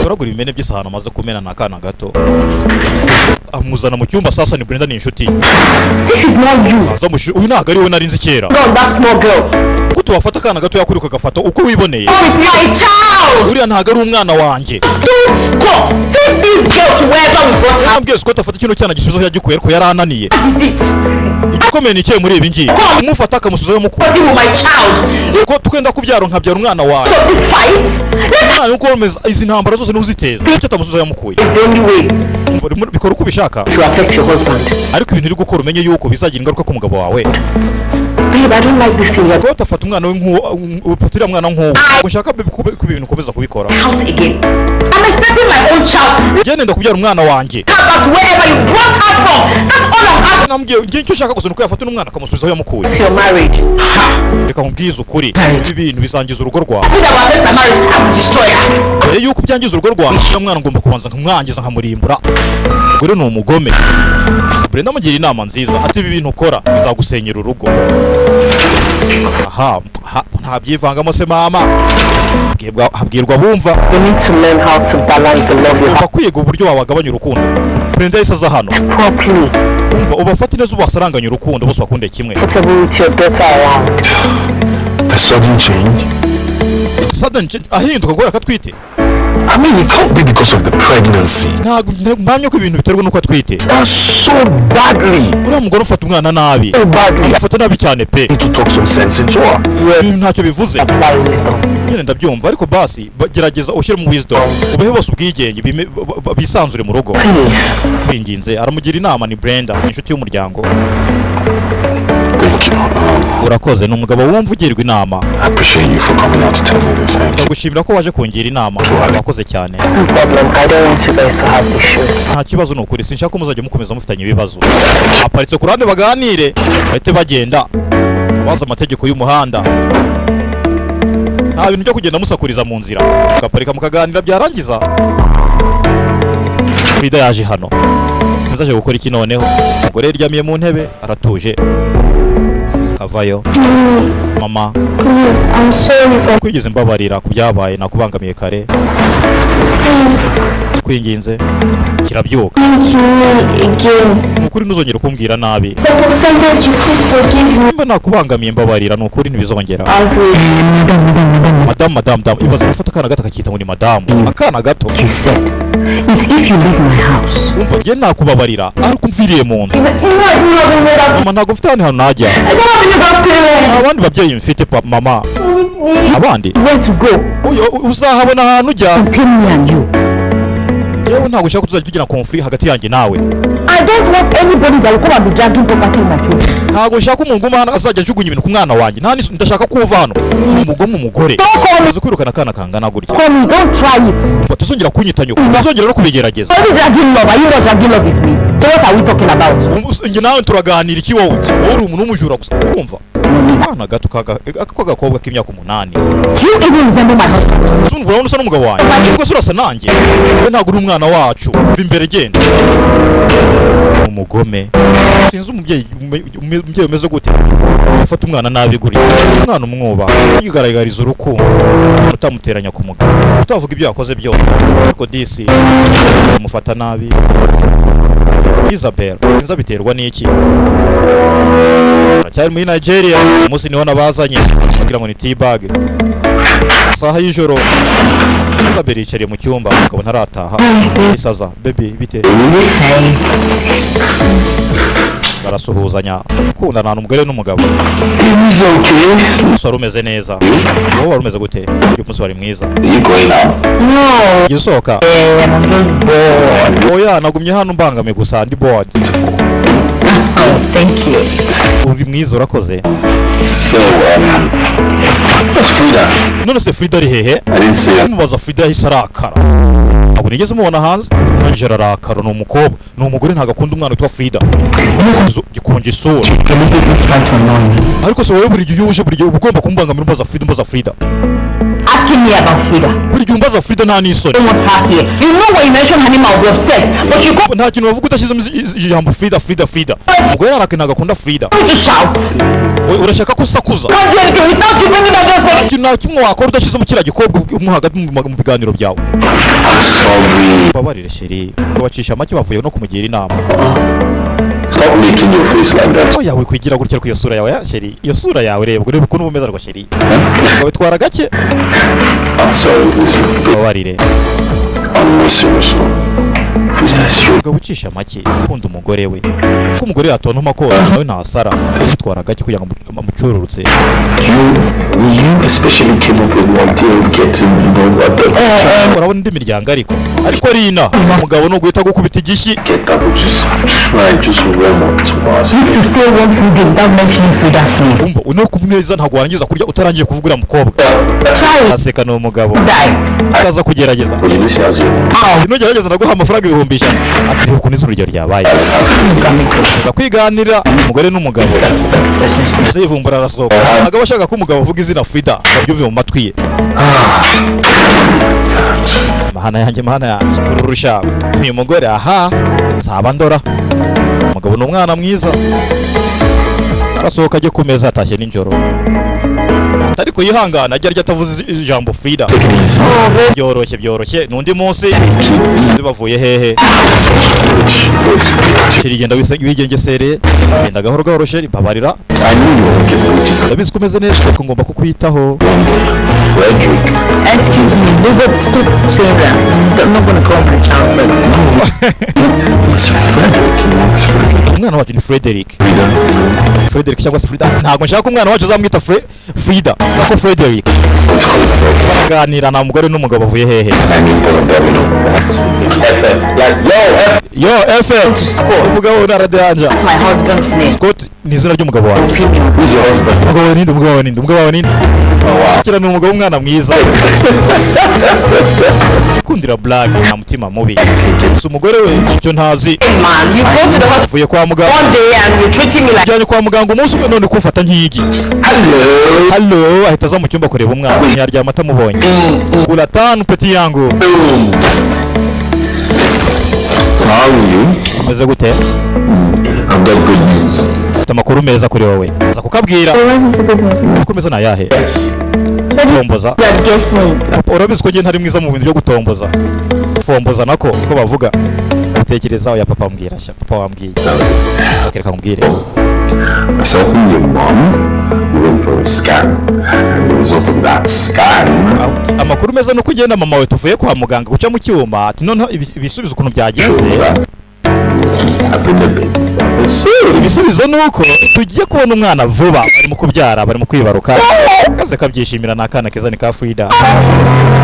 toragura ibimene by'isahano amaze kumena nakana gato amuzana mu cyumba. Sasa ni Brenda ni inshuti. This is not you. Uyu ntago ari we narinzi kera. No, that small girl. Kuko wafata akana gato yakuri ukagafata uko wiboneye. Oh, it's my child. Uriya ntago ari umwana wanjye. Don't Scott. Take this girl to wherever we brought her. Nambwiye Scott afata kino cyana gisubizo yagikuye ariko yarananiye. What is it? Igikomeye ni cye muri ibi ngiye. Umufata akamusubizayo mukuru. What with my child? Ko twenda kubyaro nkabyara umwana wawe. So this fight? Umwana uko umeze izi ntambara zose n'uziteza. Icyo atamusubizayo yamukuye. It's the only way Bikora uko ubishaka. to affect your husband. Ariko ibintu uri gukora umenye yuko bizagira ingaruka ku mugabo wawe. Babe, I don't like this thing. Ko utafata umwana we ufatira umwana nk'uwo. Ushaka ko ibintu ukomeza kubikora. House again. I'm expecting my own child. Genda ndakubyara umwana wanjye. Come back to wherever you brought her from. That's all I'm asking. Nambwiye ngiye icyo ushaka gusa nuko yafata umwana akamusubizaho yamukuye. It's your marriage. Reka nkubwize ukuri. Ibi bintu bisangiza urugo rwawe. If I would affect my marriage, I would destroy her. Mbere yuko byangiza urugo rwawe, umwana ngomba kubanza nkamwangiza nkamurimbura. Umugore ni umugome. Brenda amugira inama nziza ati ibi bintu ukora bizagusenyera urugo. Aha, nta byivangamo se mama. Habwirwa bumva. You need to learn how to balance the love you have Kwiga uburyo wabagabanya urukundo. Brenda yisaza hano. properly. Umva ubafata neza ubasaranganya urukundo bose bakunde kimwe. Comfortable with your daughter around. The sudden change. Sudden ahinduka kubera ko atwite. I mean, it can't be because of the pregnancy. Ntago mpamye ko ibintu biterwa nuko atwite. So badly. Uriya mugore ufata umwana nabi. So badly. I Afata nabi cyane pe. need to talk some sense into her. Ibintu ntacyo bivuze. Apply wisdom. Nyine ndabyumva ariko basi gerageza ushyire mu wisdom. Ubahe bose ubwigenge bisanzure mu rugo. Please. Kwinginze aramugira inama ni Brenda inshuti y'umuryango. Thank you. Urakoze n'umugabo wumva ugirwa inama. I appreciate you for coming out to tell me this. Thank you. Ndagushimira ko waje kungira inama. Urakoze cyane. No problem. I don't want you guys to have issues. Nta kibazo n'ukuri sinshaka ko muzajya mukomeza mufitanye ibibazo. Aparitse ku ruhande baganire bahite bagenda baza amategeko y'umuhanda. Nta bintu byo kugenda musakuriza mu nzira. Mugaparika mukaganira byarangiza. Frida yaje hano. Sinzaje gukora iki noneho. Umugore yaryamiye mu ntebe aratuje. Kavayo. Mama. Please, I'm sorry for... Kwigeze mbabarira ku byabaye nakubangamiye kare. Please, Kwinginze. Kirabyuka. come to me again. Nukuri ntuzongera kumbwira nabi. If I've offended you, please forgive me. Mba nakubangamiye mbabarira nukuri ntibizongera. I'll Madam. Ibaza gufata akana gato akita ngo ni madamu. Akana gato. you said is if you leave my house. Umva ngiye nakubabarira ariko umviriye mu nzu. You know I don't have another... Mama ntago mfite hano najya. I don't have another parent. Abandi babyeyi mfite mama. Abandi. Where to go? Uzahabona ahantu ujya. Between me and you. Yewe ntago ushaka tuzajya tugira conflict hagati yanjye nawe. I don't want anybody that will come and be dragging property in my children. Ntago nshaka umuntu umwe hano azajya ajugunya ibintu ku mwana wanjye. Ndashaka kuva hano. Umugore. Umaze kwirukana akana kangana gutya. Call me, don't try it. Umva tuzongera kunyita nyoko. Tuzongera no kubigerageza. Are you dragging love? Are you not dragging love with me? So what are we talking about? Njye nawe turaganira iki wowe? Wowe uri umuntu w'umujura gusa. Urumva? Akana gato k'agakobwa k'imyaka 8. Do you even resemble my husband? Uzungu urabona usa n'umugabo wanjye. Ubwo se urasa nanjye. We ntabwo uri umwana wacu. Va imbere genda. Umugome. Sinzi umubyeyi umeze gute. Afata umwana nabi guri. Umwana umwuba. Yigaragariza urukundo. Utamuteranya ku mugabo. Utavuga ibyo yakoze byose. Ariko disi umufata nabi. Isabel, sinza biterwa n'iki? Aracyari muri Nigeria. Umunsi niho nabazanye. Bagira ngo ni T-bag. Saha y'ijoro. Isabel yicariye mu cyumba akaba ntarataha. Isaza, baby bite? barasuhuzanya kundana n'umugore n'umugabo. He's okay. Umunsi wari umeze neza. Wowe wari umeze gute? Uyu munsi wari mwiza. You going out? No. Gisohoka. I'm just bored. Oya nagumye hano mbangamiye gusa ndi bored. Oh, thank you. Uri mwiza urakoze. So, what's Frida? None se Frida ari hehe? I didn't see her. Mubaza Frida yahise arakara. Ntabwo nigeze mubona hanze. Arangije ararakara ni umukobwa. Ni umugore ntabwo akunda umwana witwa Frida. Gikonje isura. Ariko se wowe buri gihe uje buri gihe ugomba kumbangamira umbaza Frida. Asking me about Frida. Buri gihe umbaza Frida nta n'isoni. I don't want her here. You know when you mention her name, I'll be upset. But you go Nta kintu wavuga udashyizemo ijambo Frida. Umugore yarakana agakunda Frida. to shout. Urashaka ko usakuza. Can't do anything without you bringing that Nta up. kintu na kimwe wakora udashyizemo kiriya gikobwa mo hagati mu biganiro byawe. Sorry. Babarire sheri. Bacisha make bavuye no kumugira inama. Stop making your face like that. Oya wikwigira gutya ku iyo sura yawe ya sheri. Iyo sura yawe reba urebe ukuntu ubumeza rwa sheri. Wabitwara gake. I'm sorry, listen. Babarire. I'm not serious. Yes, you. Ubwo ucisha make ukunda umugore we. Ko umugore yatontoma ko nawe ntasara. Witwara gake kugira ngo amucururutse. You especially came up with one deal getting, you know, what the Urabona indi miryango ariko Rina umugabo no guhita gukubita igishyi. get that, but just try, just warm up to us. You to stay one food without mentioning Frida's name. Umva uno kumeza ntabwo warangiza kurya utarangiye kuvugira mukobwa. Try it. Aseka ni umugabo. Die. Akaza kugerageza. But you know, she has you. Nugerageza naguha amafaranga 1000. Ati reba ukuntu izuru ryabaye. Uza kwiganira umugore n'umugabo. Ese yivumbura arasohoka. Agabo ashaka ko umugabo avuga izina Frida abyuve mu matwi ye. Mahana yanjye kururusha. Uyu mugore aha nsaba ndora. Umugabo n'umwana mwiza. Arasohoka ajye ku meza atashye ninjoro. Ariko yihangana ajya atavuze ijambo Frida. Byoroshye nundi munsi bavuye hehe. Kirigenda wigengesereye genda gahoro gahoroshye babarira. I knew you were getting which is Ndabizi kumeze neza ko ngomba kukwitaho. Frederick. Excuse me, we would stop saying that. I'm not gonna call my child Frederick. It's Frederick, you know, it's Frederick. Umwana wacu ni Frederick. Frida. Frederick cyangwa se Frida. Ntabwo nshaka umwana wacu uzamwita Frida. Nako Frederick. Baraganira na umugore n'umugabo bavuye hehe. I mean, but you know, I have to sleep. FF. Like, yo, F. FM. Umugabo na Radanja. That's my husband's name. Scott ni izina ry'umugabo wawe. Who's your husband? Umugabo wa ninde. Oh, wow. Kira ni umugabo w'umwana mwiza. Kundira black na mutima mubi. Si umugore we icyo ntazi. Man, you go to the hospital Avuye kwa muganga. one day and you're treating me like Ajyanye kwa muganga umunsi umwe none kufata nk'igi. Hello, ahita aza mu cyumba kureba umwana. Yaryama atamubonye. Kula 5 peti yangu. So how are you? Umeze gute? I've got good news. Ufite amakuru meza kuri wowe. Aza kukabwira. Uko umeze na yahe? Yes. Gutomboza. You're guessing. Urabizi ko ngiye ntari mwiza mu bintu byo gutomboza. Fomboza nako uko bavuga. Kabitekerezaho ya papa ambwira sha. Papa wambwiye. Reka nkubwire. Myself and your mom, we went for a scan. And the result of that scan, Amakuru meza nuko ugenda mama we tuvuye kwa muganga guca mu cyuma ati noneho ibisubizo ukuntu byagenze. I've been a baby. Ibisubizo nuko tugiye kubona umwana vuba bari mu kubyara bari mu kwibaruka. Kaze kabyishimira nakana keza ni ka Frida.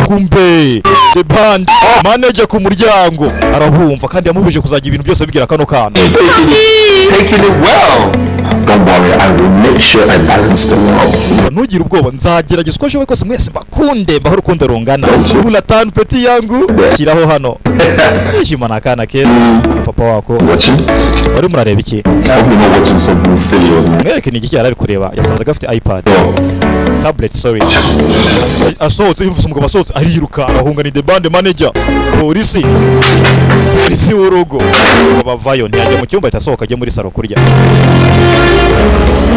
Kumbe the band manager ku muryango arabumva kandi yamubuje kuzajya ibintu byose bigira kano kana. Taking it well. Don't worry, I will make sure I balance the love. Ntugire ubwoba nzagerageza uko nshoboye kose mwese mbakunde baho urukundo rungana. Kula 5 peti yangu shyiraho hano. Ishima nakana keza papa wako. Watching? Bari murareba iki? I hope you're not watching something silly or Mwereke ni iki yari kureba yasanze gafite iPad. Tablet sorry. Asohotse yumvise umugabo asohotse ariruka arahunga ni the band manager. Polisi w'urugo bavayo ntiyajya mu cyumba itasohoka ajya muri salo kurya.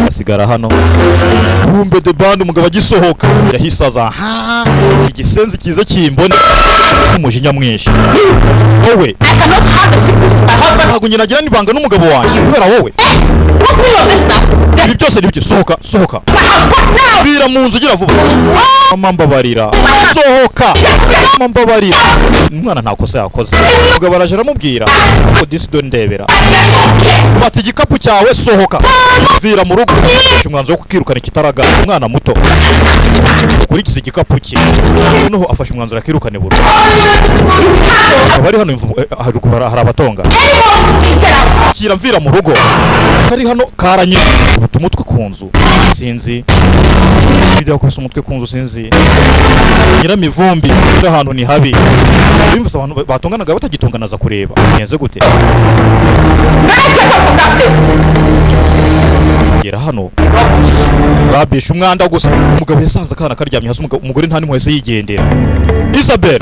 Asigara hano. Kumbe the band umugabo agisohoka yahisaza igisenzi kiza kimbone. umujinya mwinshi. Wowe I cannot have a secret with my husband. ntabwo njye nagira n'ibanga n'umugabo wanjye kubera wowe. What's the meaning of this now? Ibi byose ni biki? Sohoka, sohoka. My husband now! Vira mu nzu gira vuba. Mama mbabarira. Sohoka. Mama mbabarira. Umwana nta kosa yakoze. Umugabo araje aramubwira ko disi do ndebera. Fata igikapu cyawe sohoka. Vira mu rugo. Umwanzuro wo kukirukana ikitaragara. Umwana muto. Kurikiza igikapu cye. Noneho afashe umwanzuro akirukane burundu. Abari hano hari abatonga. Kira mvira mu rugo. Kari hano karanye umutwe ku nzu. Sinzi. Video ko umutwe ku nzu sinzi. Nyiramivumbi uri ahantu ni habi. Bimvise abantu batonganaga batagitonganaza kureba. Nyenze gute? Gera hano. Babisha umwanda gusa. Umugabo yasanze akana karyamye hasi, umugore nta nimwe yigendera. Isabel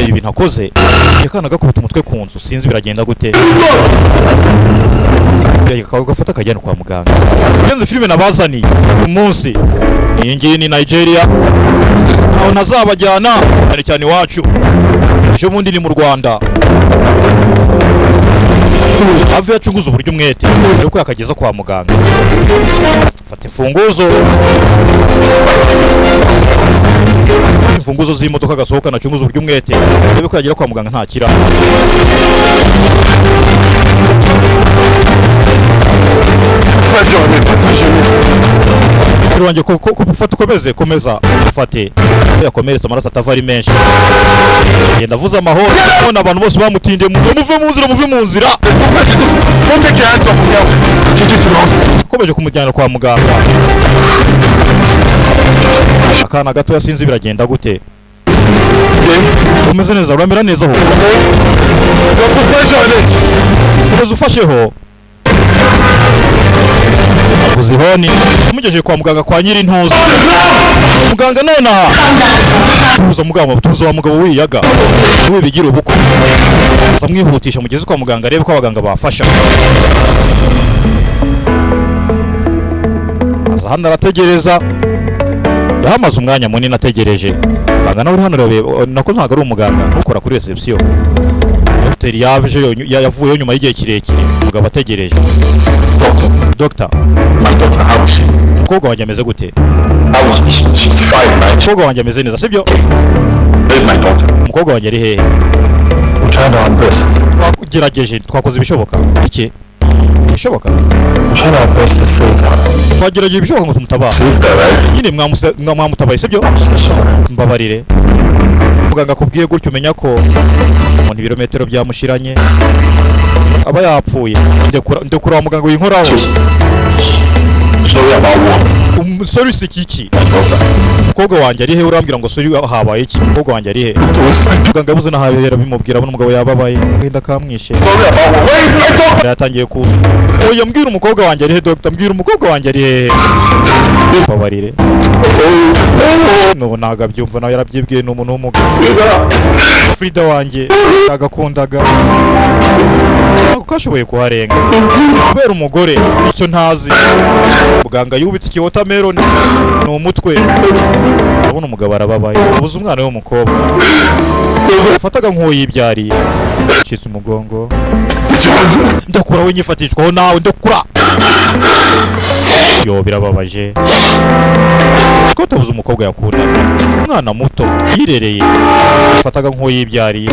ibintu akoze yakana gakubita umutwe ku nzu, sinzi biragenda gute. Gafata akajyana kwa muganga. Yenze filime nabazaniye umunsi iyi ngiyi ni Nigeria, aho ntazabajyana cyane cyane iwacu. Ejo bundi ni mu Rwanda. Ave yacunguza uburyo umwete ariko yakageza kwa muganga. Fata imfunguzo z'imodoka gasohoka nacunguza uburyo umwete rebe ko yagera kwa muganga ntakira. Wanjye ko ufata ukomeze komeza ufate yakomeretse amaraso atava ari menshi. Genda avuza amahoro none abantu bose bamutindiye muve mu nzira. Komeje kumujyana kwa muganga. Akana gato yasinzi biragenda gute? Umeze neza, uramera neza ho. Komeza ufasheho. Avuze ihoni umugejeje kwa muganga kwa nyiri ntuza. Muganga none aha tuza wa mugabo wiyaga niwe bigira ubukwe. Zamwihutisha mugeze kwa muganga arebe ko abaganga bafasha. Aza hano arategereza. Yahamaze umwanya munini ategereje. Muganga nawe hano nako ntago ari umuganga ukora kuri reception. Dr. yavuye nyuma y'igihe kirekire. Mugabo ategereje. Doctor, My daughter, how is she? Mukobwa wanjye ameze gute? She's fine, right? Mukobwa wanjye ameze neza, sibyo? Where's my daughter? Mukobwa wanjye ari hehe? We're trying our best. Twagerageje, twakoze ibishoboka. Iki? Ibishoboka? We're trying our best to save her. Twagerageje ibishoboka ngo tumutabare. Save her, right? Nyine mwamutabaye, sibyo? I'm so sorry. Mbabarire. Muganga akubwiye gutyo umenya ko umuntu ibirometero byamushiranye aba yapfuye. Ndekura wa muganga winkoraho. Sorry about what? Sorry sikiki. My daughter. Mukobwa wanjye ari he? Urambwira ngo sorry habaye iki? Mukobwa wanjye ari he? Muganga yabuze nahabera bimubwira abona umugabo yababaye agenda kamwishe. Sorry about what? Where is my daughter? Yatangiye ku oya mbwira umukobwa wanjye ari he doctor, mbwira umukobwa wanjye ari he. Babarire. No naga byumva nawe yarabyibwiye ni umuntu w'umugabo. Frida wanjye agakundaga. Ntabwo kashoboye kuharenga kubera umugore icyo ntazi. Muganga yubitse iki watermelon ni umutwe. Abona umugabo arababaye abuze umwana w'umukobwa. Afataga nk'uyibyariye cyitse umugongo. Ndakura we nyifatishwaho nawe ndakura. Yo birababaje. Ko tabuze umukobwa yakunda. Umwana muto yirereye. Afataga nk'uyibyariye.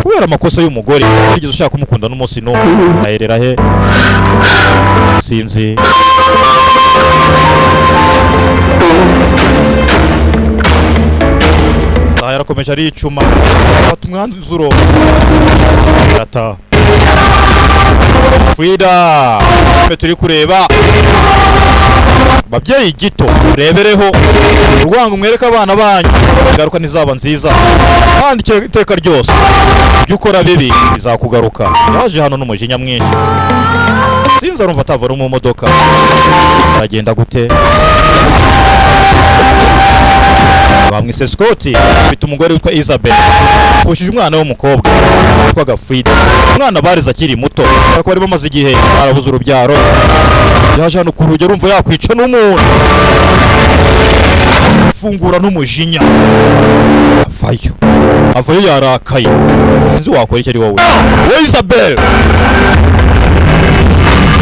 Kubera amakosa y'umugore yigeze ushaka kumukunda n'umunsi no aherera he sinzi. Saha yarakomeje aricuma afata umwanzuro ata Frida turi kureba babyeyi gito urebereho urwango mwereka abana banyu ingaruka ntizaba nziza kandi iteka ryose ibyo ukora bibi bizakugaruka. Yaje hano n'umujinya mwinshi sinzi arumva atava mu modoka aragenda gute. Bamwise Scott bita umugore witwa Isabel fushije umwana w'umukobwa witwa Frida. Umwana bariza akiri muto ariko bari bamaze igihe arabuza urubyaro. Yaje hano ku rugero urumva yakwica n'umuntu. fungura n'umujinya avayo yarakaye sinzi wakora icyo ari wowe Isabel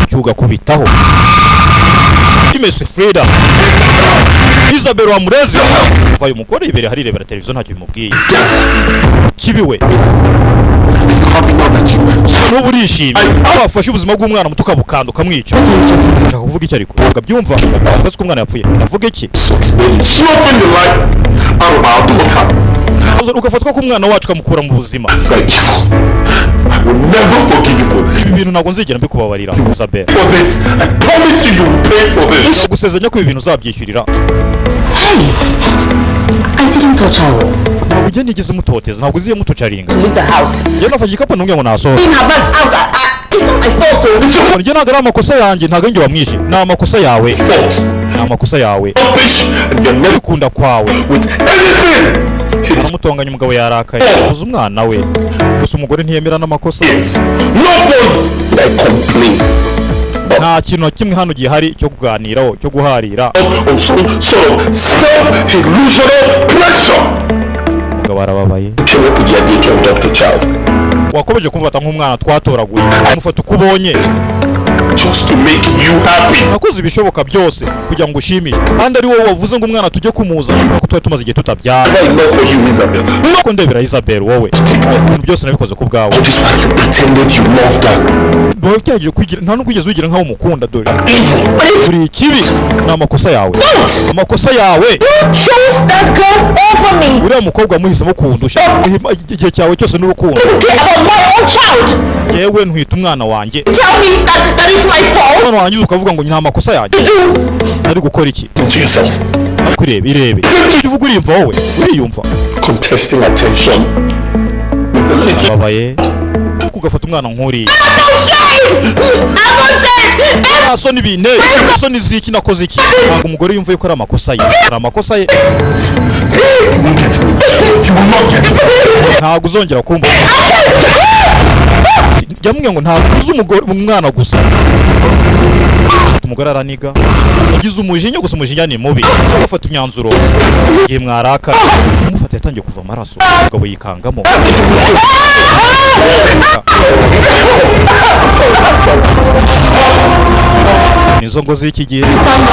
cyugakubitaho imese Frida Isabel wa murezi vayo umugore ibere harirebera televiziyo ntacyo bimubwiye kibiwe n'ubu urishimye wafashe ubuzima bw'umwana muto ukabukanda ukamwica ushaka kuvuga iki ariko ukabyumva ukazi ko umwana yapfuye avuga iki ugafatwa ko umwana wacu ukamukura mu buzima ibi bintu ntabwo nzigera mbikubabarira Isabel gusezeranya ko ibi bintu uzabyishyurira I didn't touch her. ntabwo ugenda igeze umutoteza ntabwo uziye mutucaringa Leave the house. njye nafashe igikapu ntumwe ngo nasohoke Bring her bags out. It's not my fault. Oh. njye ntabwo ari amakosa yanjye ntabwo njye wamwishe ni amakosa yawe ni amakosa yawe bikunda kwawe aramutonganya umugabo yarakaye uzi umwana we gusa umugore ntiyemera n'amakosa nta kintu na kimwe hano gihari cyo kuganiraho cyo guharira umugabo arababaye wakomeje kumufata nk'umwana twatoraguye umufata uko ubonye just to make you happy. nakoze ibishoboka byose kugira ngo ushimishe kandi ari wowe wavuze ngo umwana tujye kumuzana kuko twari tumaze igihe tutabyara I love for you, Isabel. nuko ndebera Isabel wowe ibintu byose nabikoze ku bwawe This why you pretended you loved her. ntiwagerageje kwigira nta nubwo ugeze wigira nkaho umukunda dore Evil. uri ikibi ni amakosa yawe amakosa yawe Chose that girl over me. uriya mukobwa muhisemo kundusha igihe cyawe cyose n'urukundo Okay, about my own child. yewe ntwita umwana wanjye Tell me that it's my fault. umwana wanjye ukavuga ngo nta makosa yanjye ari gukora iki Think to yourself. kureba irebe icyo uvuga uriyumva wowe uriyumva Contesting attention with a little. babaye ugafata umwana nk'uriya I'm ashamed. nta soni binteye soni ziki nakoze iki ntabwo umugore yumva yuko ari amakosa ye ari amakosa ye You won't get away. You will not get away. ntabwo uzongera kumva yamubwiye ngo ntabwo uzi umwana gusa umugore araniga yagize umujinya gusa umujinya ni mubi ufata imyanzuro igihe mwarakara umufata yatangiye kuva amaraso umugabo yikangamo nizo ngo z'iki gihe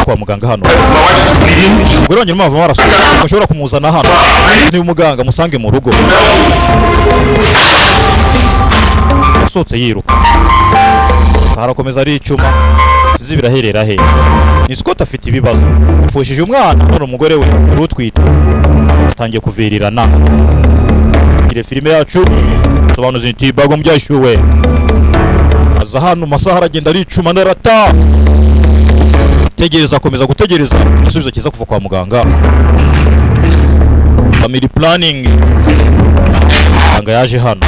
kwa muganga hano My wife is bleeding. umugore wanjye arimo ava amaraso mushobora kumuzana hano ni umuganga musange mu rugo yasohotse yiruka arakomeza aricuma sizi biraherera he ni Scott afite ibibazo apfushije umwana none umugore we uri utwite atangiye kuvirirana ire filime yacu sobanuza iti bago mbyashuwe aza hano masaha aragenda aricuma ndarata tegereza akomeza gutegereza igisubizo kiza kuva kwa muganga family planning muganga yaje hano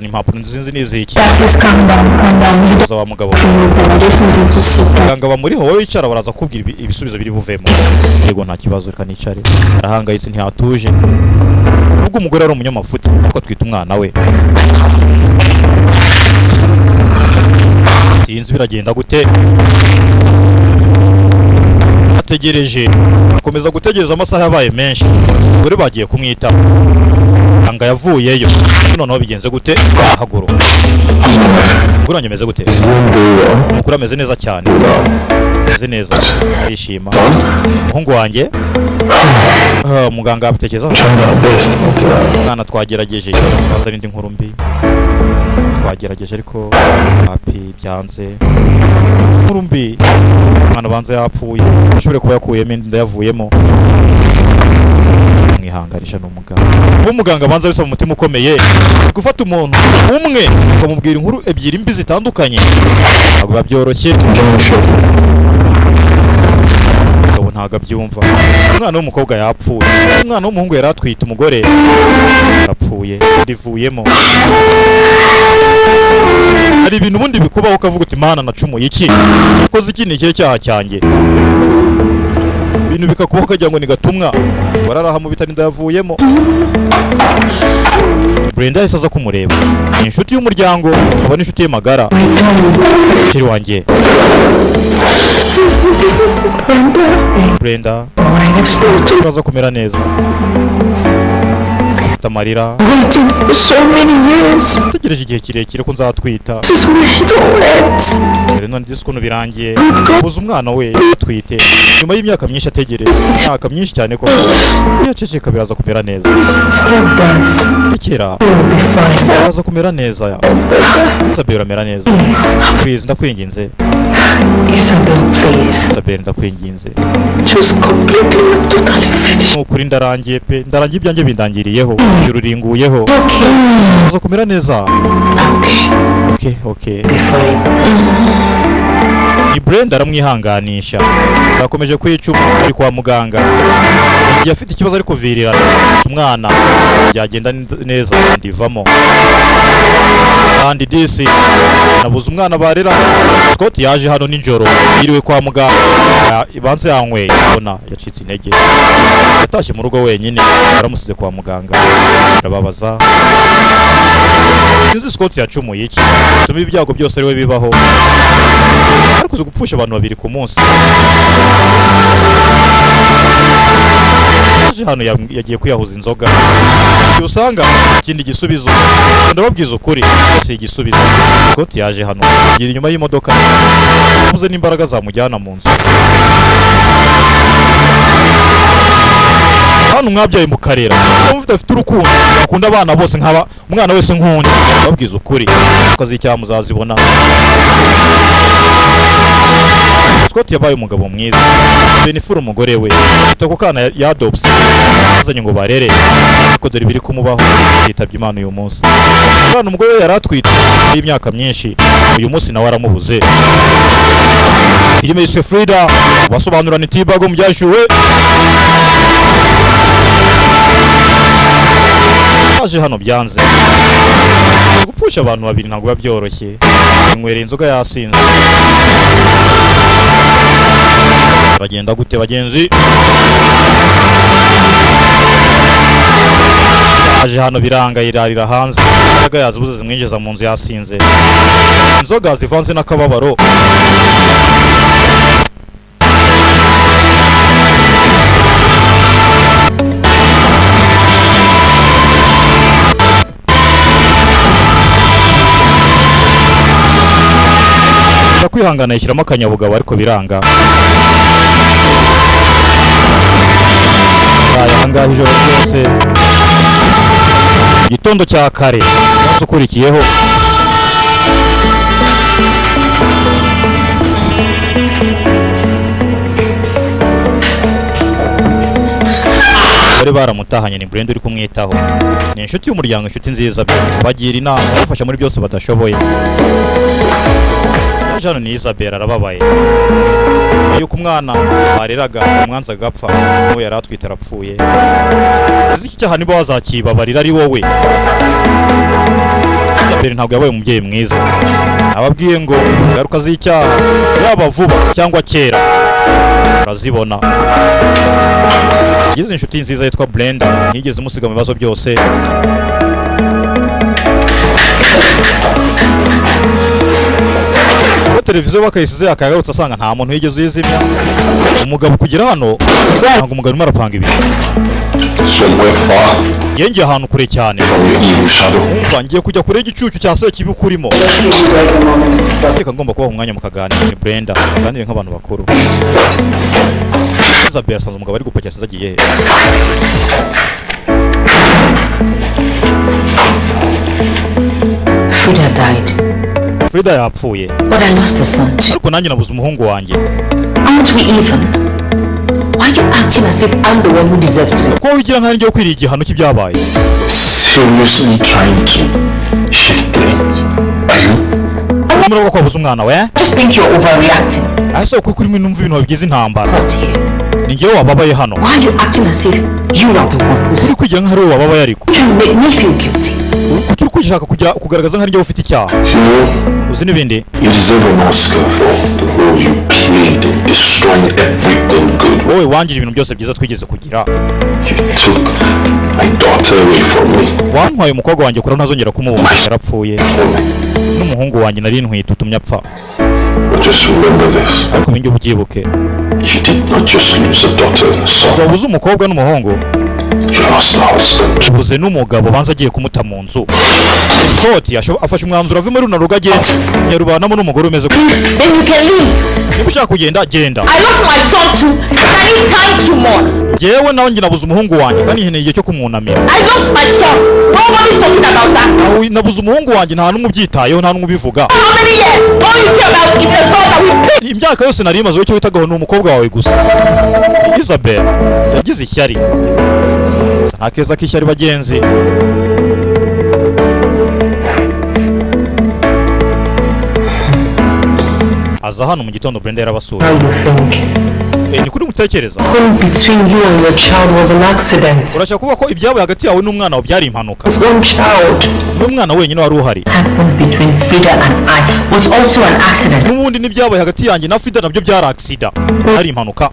ni impapuro nzinzi n'iziki Please calm down. za wa mugabo I just need to sit down. muganga bamuriho wowe wicara baraza kubwira ibisubizo biri buvemo yego nta kibazo reka nicare arahangayitse ntihatuje nubwo umugore ari umunyamafuti ariko atwita umwana we sinzi biragenda gute ategereje akomeza gutegereza amasaha yabaye menshi umugore bagiye kumwitaho muganga yavuyeyo noneho bigenze gute haguruka umugore wanjye ameze gute umugore ameze neza cyane ameze neza arishima umuhungu wanjye muganga abitekerezaho mwana twagerageje bazana indi nkuru mbi twagerageje ariko hapi byanze inkuru mbi umwana banza yapfuye ashobore kuba yakuyemo inda yavuyemo mwihangarisha n'umuganga uwo muganga banza bisaba umutima ukomeye gufata umuntu umwe ukamubwira inkuru ebyiri mbi zitandukanye ntabwo biba byoroshye umugabo ntabwo abyumva umwana w'umukobwa yapfuye umwana w'umuhungu yari atwite umugore arapfuye rivuyemo hari ibintu ubundi bikubaho ukavuga uti mana nacumuye iki ukoze iki ni ikihe cyaha cyanjye ibintu bikakubaho ukagira ngo ni gatumwa wararaha mu bitaro inda yavuyemo. Brenda yahise aza kumureba. Ni inshuti y'umuryango akaba n'inshuti ye magara. Sheri wanjye Brenda uraza kumera neza. Afite amarira. Waiting for so many years. Tegereje igihe kirekire ko nzatwita. This is where it all ends. Dore none disi ukuntu birangiye. Ubuze umwana we atwite nyuma y'imyaka myinshi ategereje. Imyaka myinshi cyane ko yaceceka biraza kumera neza. Stop dance. Bikira You'll be fine. biraza kumera neza. Isabel uramera neza. Please ndakwinginze. Isabel, please. Isabel ndakwinginze. Just completely and totally finished. Nukuri ndarangiye pe. Ndarangiye ibyanjye bindangiriyeho. Ijuru ringuyeho. Okay. Biraza kumera neza. Okay. Be fine. Ni Brenda aramwihanganisha. Zakomeje kwicuma ari kwa muganga. Igihe afite ikibazo ari kuvirirana. Umwana byagenda neza ndivamo. Kandi disi nabuze umwana barera. Scott yaje hano ninjoro yiriwe kwa muganga. Ibanze yanyweye ubona yacitse intege. Yatashye mu rugo wenyine aramusize kwa muganga. Arababaza. Sinzi Scott yacumuye iki. Tuma ibyago byose ariwe bibaho. Ariko uzi gupfusha abantu babiri ku munsi. Yaje hano yagiye kwiyahuza inzoga. Igihe usanga ikindi gisubizo ndababwiza ukuri si igisubizo. Scott yaje hano gira inyuma y'imodoka ubuze n'imbaraga zamujyana mu nzu. Hano mwabyaye mu karera mufite afite urukundo akunda abana bose nkaba umwana wese nk'undi. Babwiza ukuri ukazicyaha muzazibona. Scott yabaye umugabo mwiza. Benefura umugore we itako kana ya adopts azanye ngo barere ko dore biri kumubaho yitabye Imana uyu munsi. Bana umugore we yaratwite y'imyaka myinshi uyu munsi nawe aramubuze. Filime yiswe Frida basobanura ni Tibago mubyashuwe. Aje hano byanze. Gupfusha abantu babiri ntabwo biba byoroshye. Inywera inzoga yasinze. Bagenda gute bagenzi? Aje hano biranga irarira hanze. Inzoga yazibuze zimwinjiza mu nzu yasinze. Inzoga zivanze n'akababaro. Kwihangana yishyiramo akanyabugabo ariko biranga. Ahangaha ijoro ryose igitondo cya kare umunsi ukurikiyeho bari baramutahanye. Ni Brenda uri kumwitaho. Ni inshuti y'umuryango, inshuti nziza bagira inama bafasha muri byose badashoboye. Hano ni Isabel arababaye. Yuko umwana bareraga umwanza agapfa n'uwo yari atwite arapfuye. Uzi iki cyaha niba wazakibabarira ari wowe. Isabel ntabwo yabaye umubyeyi mwiza. Ababwiye ngo garuka z'icyaha yaba vuba cyangwa kera urazibona. Yize inshuti nziza yitwa Brenda ntiyigeze umusiga mu bibazo byose. Televiziyo bakayisize akagarutse asanga nta muntu yigeze uyizimya. Umugabo kugira hano ntabwo umugabo arimo arapanga ibintu. Yengeye ahantu kure cyane. Umva ngiye kujya kure y'igicucu cya Sekibi kurimo. Reka ngomba kubaha umwanya mukaganira. Ni Brenda ganire nk'abantu bakuru. Isabel asanze umugabo ari gupakira sinzi agiye he. Frida died. Frida yapfuye. But I lost a son too. Ariko nanjye nabuze umuhungu wanjye. Aren't we even? Why are you acting as if I'm the one who deserves to? Ko wigira nka ngiye kwiriye igihano cy'ibyabaye. Seriously trying to shift blame? Are you? Murabwo kwabuze umwana we? Just think you're overreacting. Aso kuri mwe numva ibintu bigize intambara. Not here. Ni ngewe wababaye hano. Why are you acting as if you are the one who's Uri kwigira nka ari wowe wababaye ariko. trying to make me feel guilty? Kuki uri kwishaka kugaragaza nka ngewe ufite icyaha. You Uzi n'ibindi? deserve an Oscar for the role you played. killed and destroyed everything good. wowe wangije ibintu byose byiza twigeze kugira. You took my daughter away from me. Wantwaye umukobwa wanjye kuri ntazongera kumubona, yarapfuye. Woman, N'umuhungu wanjye nari ntwite utumye apfa. but just remember this. Ariko minjye ubyibuke. You did not just lose a daughter and a son. Wabuze umukobwa n'umuhungu, You lost a husband. ubuze n'umugabo banza agiye kumuta mu nzu. Scott afashe umwanzuro ave muri runo rugo agenda, nyarubanamo n'umugore umeze gutya. Then you can leave. Niba ushaka kugenda genda. I lost my son too, and I need time to mourn. Njyewe nawe njye nabuze umuhungu wanjye kandi nkeneye igihe cyo kumwunamira. I lost my son. Nobody's talking about that. Aho nabuze umuhungu wanjye nta n'umwe ubyitayeho, nta n'umwe ubivuga. How many years? All you care about is the God that we picked. Imyaka yose nari imaze icyo witagaho ni umukobwa wawe gusa. Isabel yagize ishyari. Nta keza k'ishyari bagenzi. Aza hano mu gitondo Brenda yarabasuye. How you think? Ni kuri mutekereza. Going between you and your child was an accident. Urashaka kuvuga ko ibyabaye hagati yawe n'umwana wawe byari impanuka. His own child. N'umwana wenyine wari uhari. Happened between Frida and I was also an accident. N'ubundi n'ibyabaye hagati yanjye na Frida nabyo byari accident. Byari impanuka.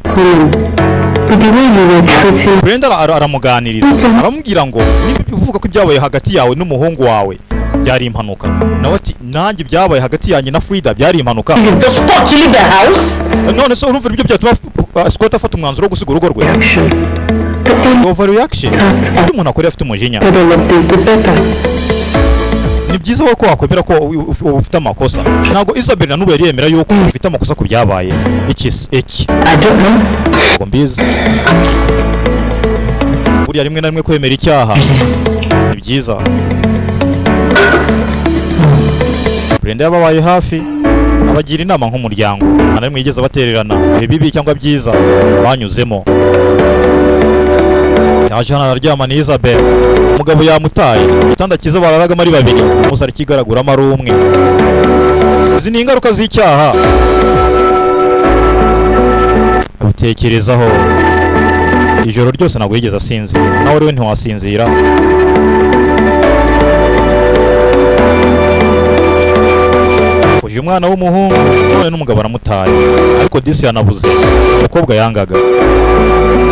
But the way you were treating Brenda aramuganiriza. Aramubwira ngo niba uvuga ko ibyabaye hagati yawe n'umuhungu wawe byari impanuka. Nawe ati nanjye byabaye hagati yanjye na Frida byari impanuka. The Scott to leave the house. None se urumva ibyo byatuma Scott afata umwanzuro wo gusiga urugo rwe. action. But then Overreaction. Iyo umuntu akora afite umujinya. the better of this, the better. Ni byiza ko wakwemera ko ufite amakosa. Ntabwo Isabel na n'ubu yari yemera yuko ufite amakosa ku byabaye. Iki I don't know. ntabwo mbizi. Buriya rimwe na rimwe kwemera icyaha ni byiza. Brenda yababaye hafi abagira inama nk'umuryango, nta rimwe yigeze batererana bibi cyangwa byiza banyuzemo. Yaje hano araryama ni Isabel, umugabo yamutaye, igitanda cyiza bararagamo ari babiri, umunsi ari kigaraguramo ari umwe. Izi ni ingaruka z'icyaha. Abitekerezaho ijoro ryose ntabwo yigeze asinzira, nawe rero ntiwasinzira. Uje umwana w'umuhungu none n'umugabo aramutaye, ariko disi yanabuze umukobwa yangaga.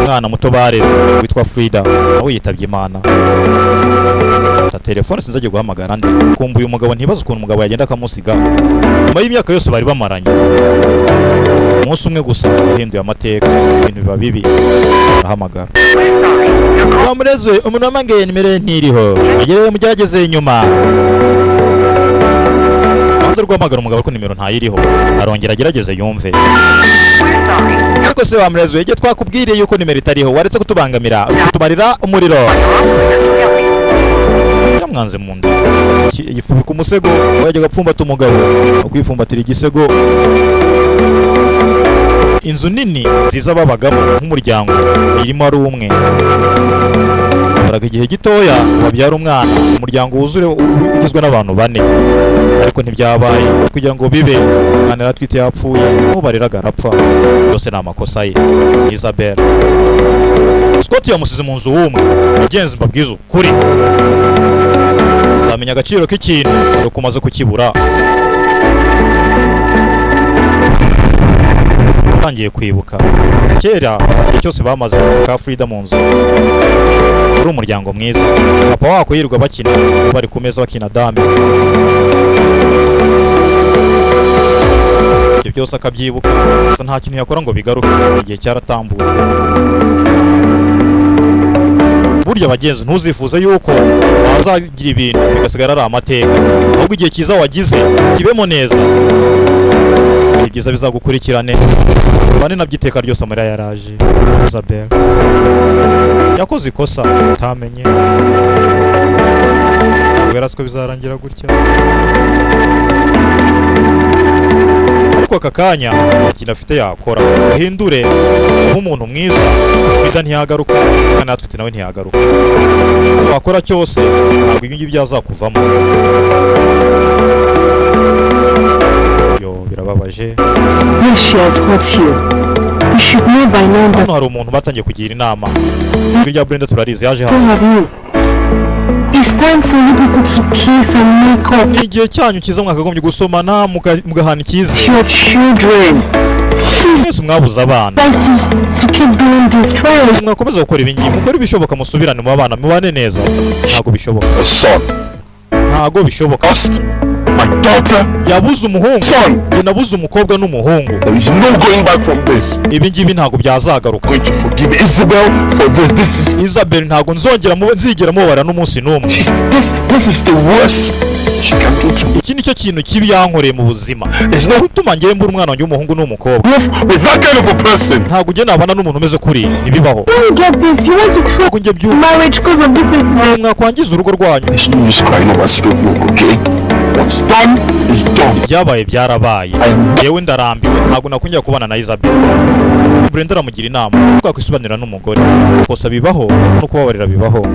Umwana muto bareze witwa Frida nawe yitabye Imana. Ta telefone sinzagiye guhamagara nde kumbuye umugabo, ntibaze ukuntu umugabo yagenda akamusiga nyuma y'imyaka yose bari bamaranye. Umunsi umwe gusa uhinduye amateka, ibintu biba bibi. Arahamagara wamureze umuntu wamangeye nimero ntiriho mugereye mugerageze inyuma. Banze rwamagara umugabo ko nimero ntayiriho, arongera agerageze yumve. Ariko se wamureze igihe twakubwiriye yuko nimero itariho waretse kutubangamira kutumarira umuriro. Yamwanze mu nda yifubika umusego, wajyaga gupfumbata umugabo ukwifumbatira igisego. Inzu nini nziza babagamo nk'umuryango irimo ari umwe. Baraga igihe gitoya babyara umwana, umuryango wuzure ugizwe n'abantu bane, ariko ntibyabaye kugira ngo bibe. Umwana yaratwite yapfuye, aho bareraga arapfa. Yose ni amakosa ye. Isabel Scott yamusize mu nzu w'umwe. Agenzi mbabwiza ukuri, zamenya agaciro k'ikintu ariko umaze kukibura. Tangiye kwibuka kera igihe cyose bamaze ka Frida mu nzu, uri umuryango mwiza. Papa wako yirirwa bakina bari ku meza bakina dame, ibyo byose akabyibuka, gusa nta kintu yakora ngo bigaruke. Igihe cyaratambutse. Burya bagenzi ntuzifuze yuko wazagira ibintu bigasigara ari amateka, ahubwo igihe cyiza wagize kibemo neza, ibyiza bizagukurikirane. Bane nabyiteka ryose amarira yaraje. Isabel yakoze ikosa utamenye, ntabwo yarasiko bizarangira gutya. Ariko aka kanya ikintu afite yakora uhindure nk'umuntu mwiza. Frida ntiyagaruka kandi natwe nawe ntiyagaruka. Wakora cyose ntabwo ibi ngibi byazakuvamo. Birababaje. Yes, she has hurt you. You should know by now that Hano hari umuntu batangiye kugira inama. Ijwi rya Brenda turarizi yaje I hano. have you. It's time for you people to kiss and make up Ni igihe cyanyu cyiza mwakagombye gusomana mugahana ikizi. your children. mwese mwabuze abana guys to keep doing these trials. mwakomeza gukora ibingibi mukora ibishoboka musubirane mu bana mubane neza ntago bishoboka A son. ntago bishoboka Lost my daughter. yabuze umuhungu Son. njye nabuze umukobwa n'umuhungu There is no going back from this. ibingibi ntago byazagaruka I'm going to forgive Isabel for this. This is Isabel ntago nzigera mubara n'umunsi n'umwe this is the worst she can do to me. iki nicyo kintu kibi yankoreye mu buzima There's no gutuma ngewe mbura umwana wanjye w'umuhungu n'umukobwa proof with that kind of a person. ntago ujye nabana n'umuntu umeze kuri ntibibaho You don't get this. You want to throw ntago njye byumva marriage because of this is mwakwangiza urugo rwanyu There's no use crying over spilled milk, okay? What's done is done. byabaye byarabaye yewe ndarambiwe ntago nakongera kubana na Isabel Brenda aramugira inama twakwisobanira n'umugore kosa bibaho no kubabarira bibaho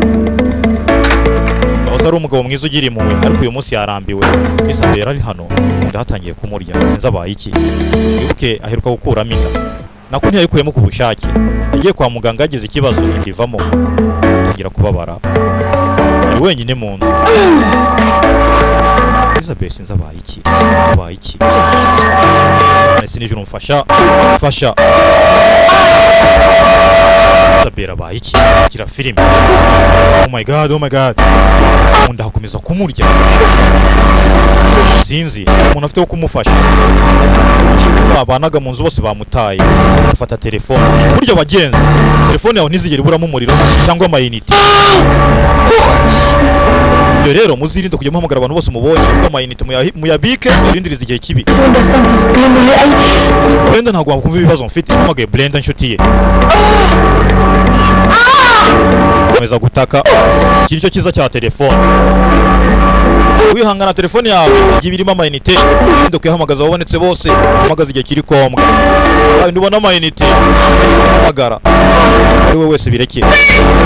yahoze ari umugabo mwiza ugira impuhwe ariko uyu munsi yarambiwe Isabel ari hano undi hatangiye kumurya sinzi abaye iki wibuke aheruka gukuramo inda nako ntiyayikuyemo ku bushake yagiye kwa muganga yagize ikibazo inda ivamo atangira kubabara ari wenyine mu nzu Isabel sinzi abaye iki nese nijoro mfasha Isabel abaye iki kira filime oh my god umuntu hakomeza kumurya sinzi umuntu afite wo kumufasha abanaga mu nzu bose bamutaye afata telefone buryo bagenzi telefone yawe ntizigere iburamo umuriro cyangwa amayinite ibyo rero muzirinde kujya muhamagara abantu bose mubonye kuko amayinite muyabike muyarindirize igihe kibi to understand this pain. Brenda ntabwo wakumva ibibazo mfite mpamagaye Brenda inshuti ye komeza gutaka kiri cyo kiza cya telefone wihangana telefone yawe igihe irimo amayinite inde kuyahamagaza wabonetse bose hamagaza igihe kiri kombwa kandi ubona amayinite hamagara ari we wese birekeye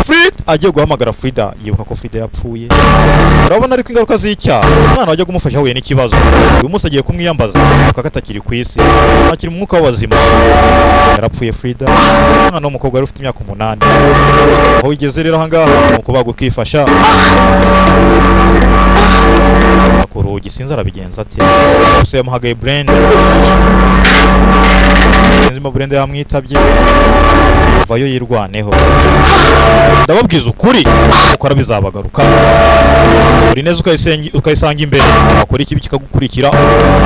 Frida agiye guhamagara Frida yibuka ko Frida yapfuye urabona ariko ingaruka z'icyaha umwana wajya kumufasha ahuye n'ikibazo uyu munsi agiye kumwiyambaza kuko atakiri ku isi ntakiri mu mwuka w'abazima yarapfuye Frida umwana w'umukobwa wari ufite imyaka 8 aho igeze rero ahangaha ni ukubaga ukifasha ku rugi sinzi arabigenza ati gusa yamuhagaye Brenda sinzi Brenda yamwitabye vayo yirwaneho ndababwiza ukuri ukora bizabagaruka uri neza ukayisanga imbere akora ikibi kikagukurikira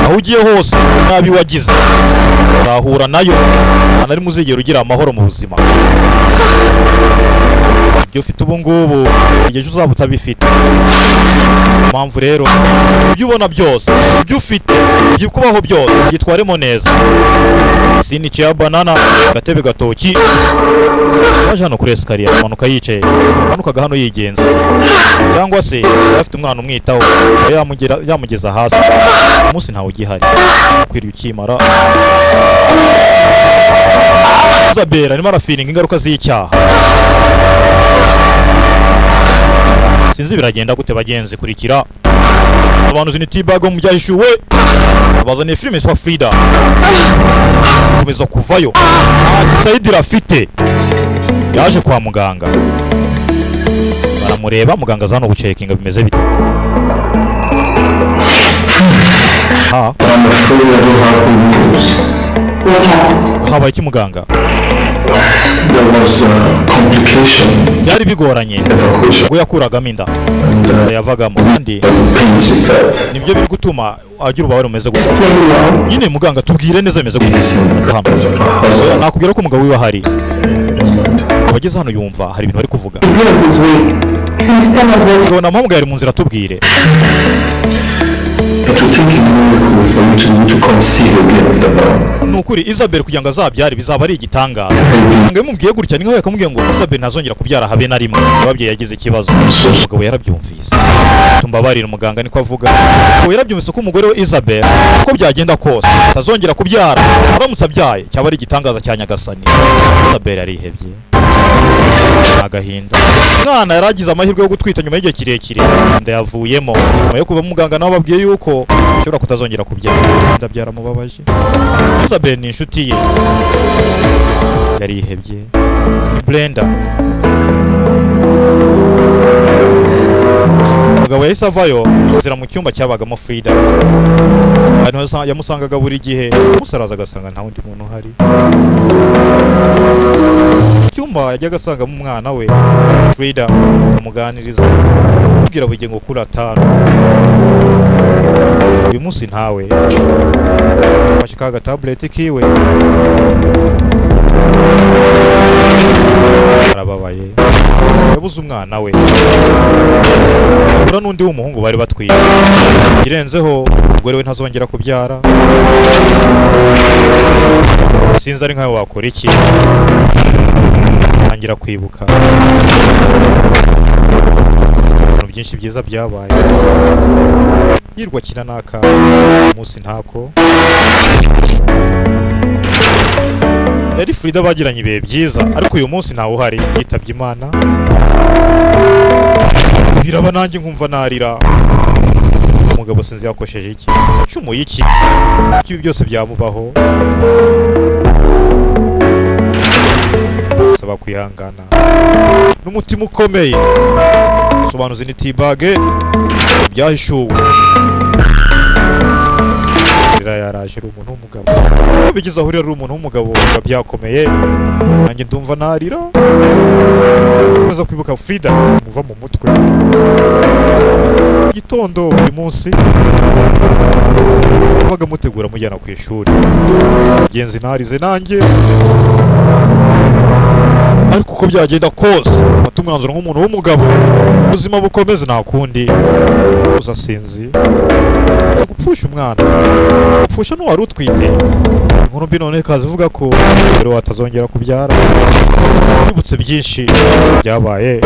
aho ugiye hose nabi wagize uzahura nayo anari muzigera ugira amahoro mu buzima ibyo ufite ubu ngubu igihe uzaba utabifite impamvu rero ibyo ubona byose ibyo ufite ibyo kubaho byose byitwaremo neza sinici ya banana gatebe gatoki waje hano kuri esikariye amanuka yicaye amanukaga hano yigenza cyangwa se afite umwana umwitaho yamugeza hasi umunsi ntawe ugihari ukwiriye ukimara Isabel arimo arafiringa ingaruka z'icyaha sinzi biragenda gute bagenzi kurikira abantu ziniti bago mu byahishuwe bazaniye filime yitwa Frida komeza kuvayo Saidi rafite yaje kwa muganga baramureba muganga zano gucekinga bimeze bite ha I'm afraid I don't have good news. What happened? habaye iki muganga There was a complication, byari bigoranye evacuation, ubwo yakuragamo inda and yavagamo kandi pains he felt. nibyo biri gutuma agira ububabare umeze gutya Explain well. nyine muganga tubwire neza bimeze gutya This in the presence of her husband. nakubwira ko umugabo wiwe ahari abageze hano yumva hari ibintu bari kuvuga The blood is weak. Can you tell us what's tubona mpamagaye ari mu nzira tubwire It will take a miracle for you to conceive again, Isabel. ni ukuri Isabel kugira ngo azabyare bizaba ari igitangaza ngo mubwiye gutya ni nkaho yakamubwiye ngo Isabel ntazongera kubyara habe na rimwe ababyeyi yagize ikibazo umugabo yarabyumvise tumbabarira umuganga niko avuga ngo yarabyumvise ko umugore we Isabel uko byagenda kose atazongera kubyara aramutse abyaye cyaba ari igitangaza cya nyagasani Isabel yarihebye agahinda umwana yaragize amahirwe yo gutwita nyuma y'igihe kirekire ndayavuyemo nyuma yo kuva muganga nawe babwiye yuko ashobora kutazongera kubyara ndabyara mubabaje Isabel ni inshuti ye yarihebye ni Brenda umugabo yahise avayo yinjira mu cyumba cyabagamo Frida. Hano yamusangaga buri gihe, umusaraza agasanga nta wundi muntu uhari. Icyumba yajyaga asangamo umwana we Frida, akamuganiriza kubwira buri ngo kuri 5. Uyu munsi ntawe, afashe ka tablet kiwe arababaye, yabuze umwana we. Abura n'undi w'umuhungu bari batwiye, irenzeho umugore we ntazongera kubyara. Sinzi ari nkawe wakora iki. Ntangira kwibuka ibintu byinshi byiza byabaye. Yirwa kina naka umunsi ntako. Yari Frida bagiranye ibihe byiza, ariko uyu munsi ntawe uhari, yitabye Imana. Biraba nanjye nkumva narira. Umugabo sinzi yakosheje iki, cyumuye iki, ibi byose byamubaho. Saba kwihangana n'umutima ukomeye. Sobanuzi ni tibage byahishuwe. Yaraje ari umuntu w'umugabo, bigize ahurira ari umuntu w'umugabo byakomeye. Nanjye ndumva narira, maze kwibuka Frida muva mu mutwe. Gitondo buri munsi baga mutegura mujyana ku ishuri, genzi narize nanjye. Ariko uko byagenda kose fata umwanzuro nk'umuntu w'umugabo, ubuzima bukomeze nta kundi. Uza sinzi gupfusha umwana, gupfusha n'uwari utwite. Inkuru mbi none kazivuga ko rero watazongera kubyara. Yibutse byinshi byabaye.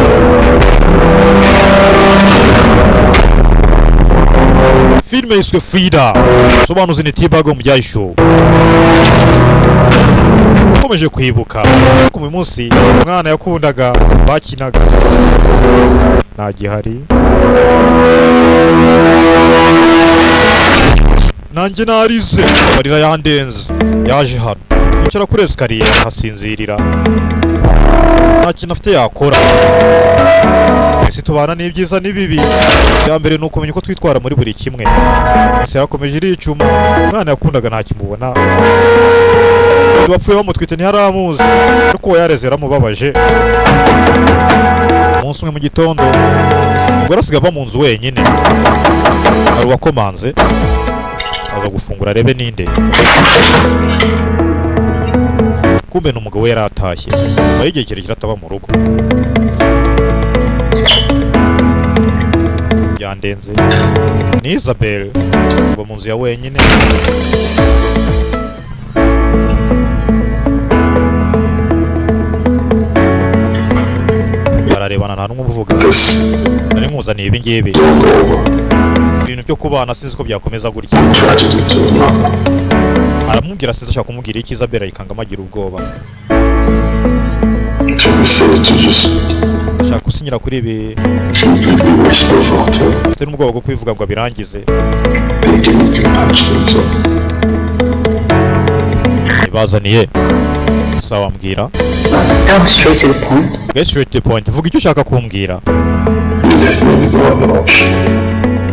Filme yiswe Frida, sobanuzi ni Tibago mu byayishow. Ukomeje kwibuka ko mu munsi umwana yakundaga bakinaga nta gihari. Nanjye narize, amarira yandenze. Yaje hano yicara kuri esikariye ahasinzirira, nta kintu afite yakora. Ese tubana n'ibyiza n'ibibi. Bya mbere ni ukumenya uko twitwara muri buri kimwe. Ese yarakomeje iricuma, umwana yakundaga nta kimubona. Bapfuye bamutwite ntiharamuzi, ariko yareze yaramubabaje. Umunsi umwe mu gitondo ubwo arasiga aba mu nzu wenyine, hari uwakomanze aza gufungura arebe ninde. Kumbe n'umugabo yari atashye nyuma y'igihe kirekire ataba mu rugo. Byandenze ni Isabel, uba mu nzu ya wenyine. Bararebana nta n'umwe uvuga. Nari nkuzaniye ibi ngibi, ibintu byo kubana sinzi ko byakomeza gutya. Aramubwira sinzi ashaka kumubwira iki, Isabel ayikanga amagira ubwoba. Ashaka gusinyira kuri ibi, afite n'ubwoba bwo kubivuga ngo abirangize. Ibazaniye sawa, mbwira. Straight to the point. Get straight to the point. Vuga icyo ushaka kumbwira.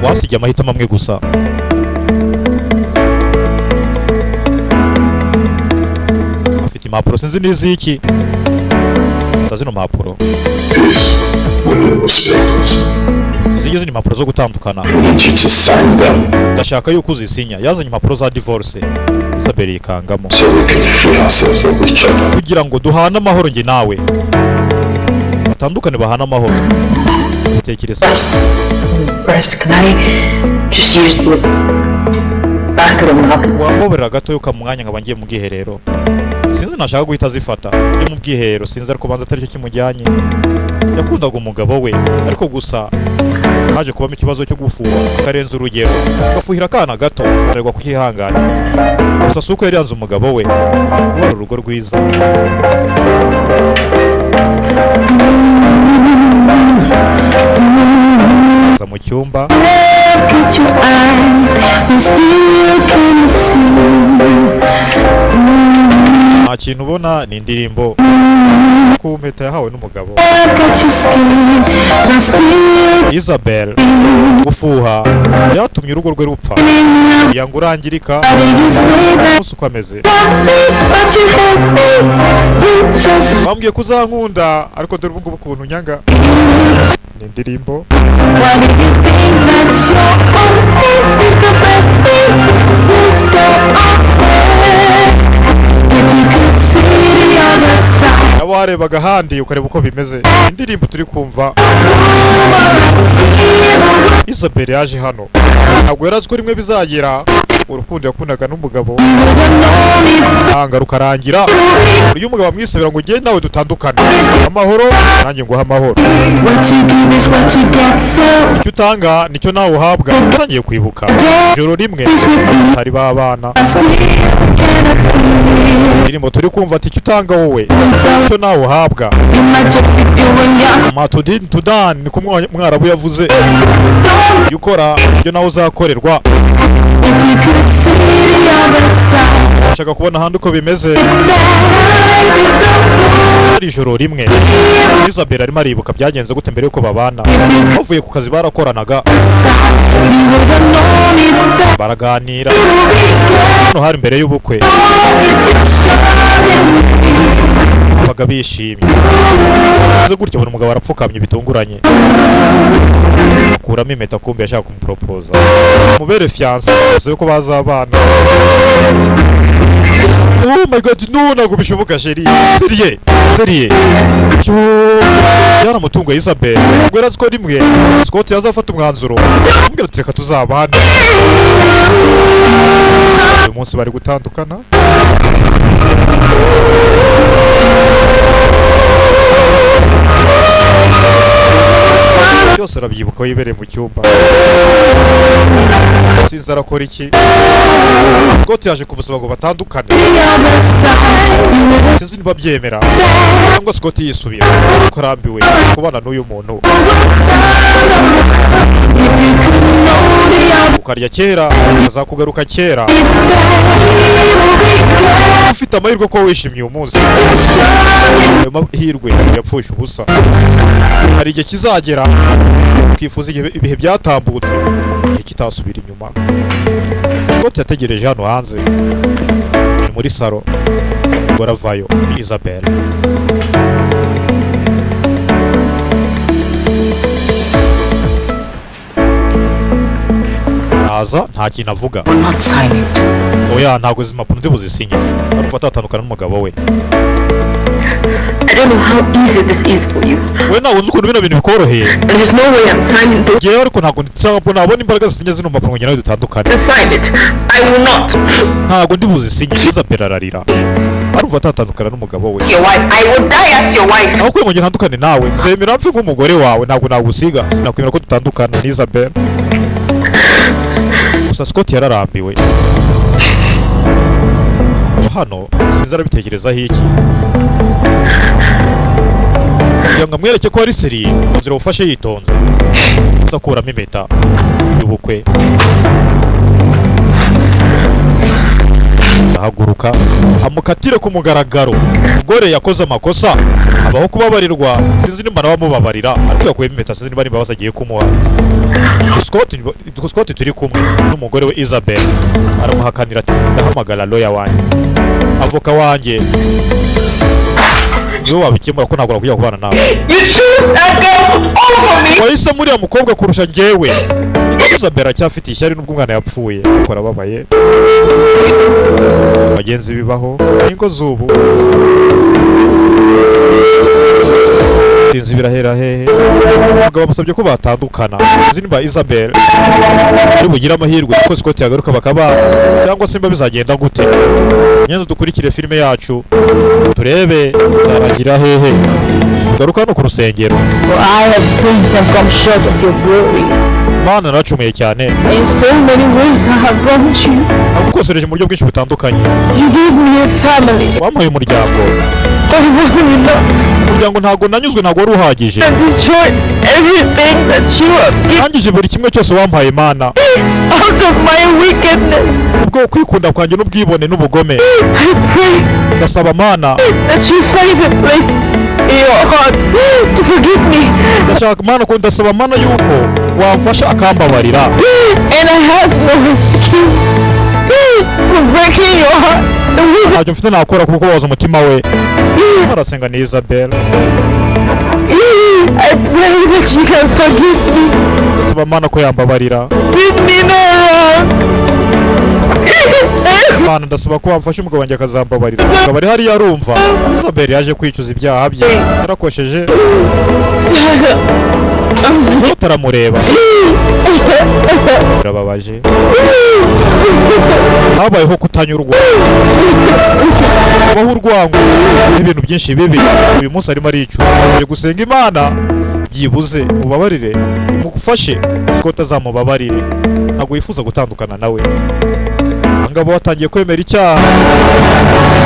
Wasigiye amahitamo amwe gusa. Afite impapuro sinzi n'iziki. Zino mpapuro zigeze ni impapuro zo gutandukana. Ndashaka yuko uzisinya. Yazanye impapuro za divorce. Isabel yikangamo kugira ngo duhane amahoro njye nawe, batandukane bahane amahoro. Tekereza. First, can I just use the bathroom up? Wamubera gato yuko mwanya nkaba ngiye mu bwiherero. Sinzi nashaka guhita zifata ajye mu bwiherero, sinzi ariko banza atari cyo kimujyanye. Yakundaga umugabo we, ariko gusa haje kubamo ikibazo cyo gufuha karenze urugero, gafuhira akana gato arerwa kukihangana. Gusa suko yari yanze umugabo we wari urugo rwiza. Aza mu cyumba, nta kintu ubona ni indirimbo ku mpeta yahawe n'umugabo Isabel. Gufuha byatumye urugo rwe rupfa, yanga urangirika umunsi uko ameze. Bambwiye kuzankunda ariko dore ubu ngubu ukuntu nyanga. Ni indirimbo abo warebaga ahandi ukareba uko bimeze. Indirimbo turi kumva Isabel yaje hano ntabwo yari azi ko rimwe bizagera urukundo yakundaga n'umugabo anga rukarangira. Iyo umugabo amwisabira ngo ugende nawe dutandukane amahoro, nanjye nguha amahoro. Icyo utanga nicyo nawe uhabwa. Utangiye kwibuka ijoro rimwe hari babana. Indirimbo turi kumva ati icyo utanga wowe nicyo nawe uhabwa. Matudin Tudan ni ko Mwarabu yavuze. Iyo ukora ibyo nawe uzakorerwa. Nshaka kubona ahandi uko bimeze. Hari ijoro rimwe Isabel arimo aribuka byagenze gute mbere yuko babana. Bavuye ku kazi barakoranaga, baraganira. Hano hari mbere y'ubukwe baga bishimye. Uze gutya buri mugabo arapfukamye bitunguranye, akuramo impeta kumbe yashaka kumupropose mubere fiancé so yuko bazabana. Oh my god, no, ntabwo bishoboka sheri. Serie yaramutunga Isabel. Ubwo yarazi ko rimwe Scott yazafata umwanzuro ambwira ati reka tuzabana. Uyu munsi bari gutandukana. Byose arabyibuka yibereye mu cyumba. Sinzi arakora iki. Scott yaje kumusaba ngo batandukane. Sinzi niba byemera cyangwa Scott yisubira kuko arambiwe kubana n'uyu muntu. Ukarya kera azakugaruka kera. Ufite amahirwe ko wishimye uyu munsi. Ayo mahirwe yapfusha ubusa. Hari igihe kizagera ukifuza ibihe byatambutse igihe kitasubira inyuma. Scott yategereje hano hanze ni muri salo ngo aravayo Isabel. Araza nta kintu avuga. Oya ntabwo izi mpapuro ndi buzisinye. Arumva atatandukana n'umugabo we. I don't know how easy this is for you. We ntabwo nzi ukuntu bino bintu bikoroheye. There's no way I'm signing to Yewe ariko ntabwo nabona imbaraga zisinye zino mpapuro ngo njye nawe dutandukane. sign it. I will not. Ntabwo ndi buzisinye. Isabel ararira. Arumva atatandukana n'umugabo we. Your wife. I will die as your wife. Aho kuri ngo njye ntandukane nawe nzemera mpfe nk'umugore wawe. Ntabwo nagusiga. Sinakwemera ko dutandukana n'Isabel. Gusa Scott yararambiwe. Hano sinzi arabitekerezaho iki. Kugira ngo amwereke ko ari seri nzira ufashe yitonze. Akuramo impeta y'ubukwe. Ahaguruka amukatire ku mugaragaro. Umugore yakoze amakosa abaho kubabarirwa. Sinzi nimba nawe amubabarira ariko yakuyemo impeta. Sinzi nimba nimbabaza agiye kumuha. Scott turi kumwe n'umugore we Isabel aramuhakanira ati ndahamagara lawyer wanjye, avoka wanjye niwe wabikemura ko ntabwo nakujya kubana nawe. You choose that girl over me. Wahise muri mukobwa kurusha njyewe. Isabel acyafite ishyari nubwo umwana yapfuye ko arababaye. Bagenzi bibaho ingo zubu. Sinzi birahera hehe. Umugabo bamusabye ko batandukana. Sinzi nimba Isabel ari bugira amahirwe ko Scott yagaruka bakaba cyangwa se nimba bizagenda gute. Nyenzo dukurikire filime yacu turebe zaragira hehe. Garuka no ku rusengero. For I have seen them come short of your glory. Mana naracumuye cyane. In so many ways I have wronged you. Nagukosereje mu buryo bwinshi butandukanye. You gave me a family, Wampaye umuryango. but it wasn't enough. Umuryango ntago nanyuzwe, ntago wari uhagije. And destroyed everything that you have given Nangije buri kimwe cyose wampaye Mana. out of my wickedness. Ubwo kwikunda kwanjye n'ubwibone n'ubugome. I pray Ndasaba Mana, that you find a place in your heart to forgive me. ndashaka Mana ko ndasaba Mana yuko wamfasha akambabarira. And I have no excuse for breaking your heart. Ntacyo mfite nakora kuko waza umutima we. Arasenga ni Isabel. I pray that you can forgive me. Ndasaba Mana ko yambabarira. Give me no wrong. Mana ndasaba ko wamfasha umugabo wanjye akazambabarira. Umugabo ari hariya arumva. Isabel yaje kwicuza ibyaha bye. Yarakosheje. Utaramureba. Birababaje. Habayeho kutanyurwa. Habaho urwango n'ibintu byinshi bibi. Uyu munsi arimo aricuza. Agiye gusenga Imana byibuze mubabarire, mugufashe ko utazamubabarire. Ntabwo yifuza gutandukana nawe. Angabo watangiye kwemera icyaha.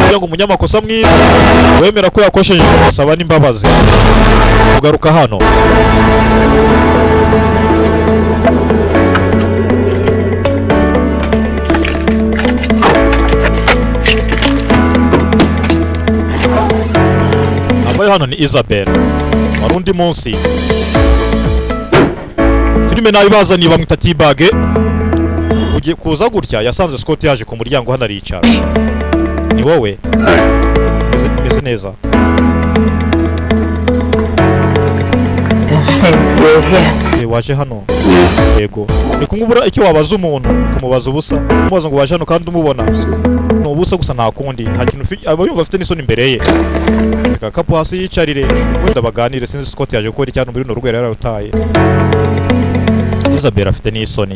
Kugira ngo umunyamakosa mwiza wemera ko yakosheje asaba n'imbabazi. Ugaruka hano. Abaye hano ni Isabel. Wari undi munsi. Filime nayo ibazaniye bamwita T-Bag. Kuza gutya yasanze Scott yaje ku muryango hano aricara. Ni wowe? Meze neza. Waje hano? Yego. Ni kumubura icyo wabaza umuntu, kumubaza ubusa. Kumubaza ngo waje hano kandi umubona. Ni ubusa gusa nta kundi. Nta kintu aba yumva afite n'isoni imbere ye. Reka kapu hasi yicarire. Wenda baganire, sinzi Scott yaje gukora icyano muri runo rwego yararutaye. Isabel afite n'isoni.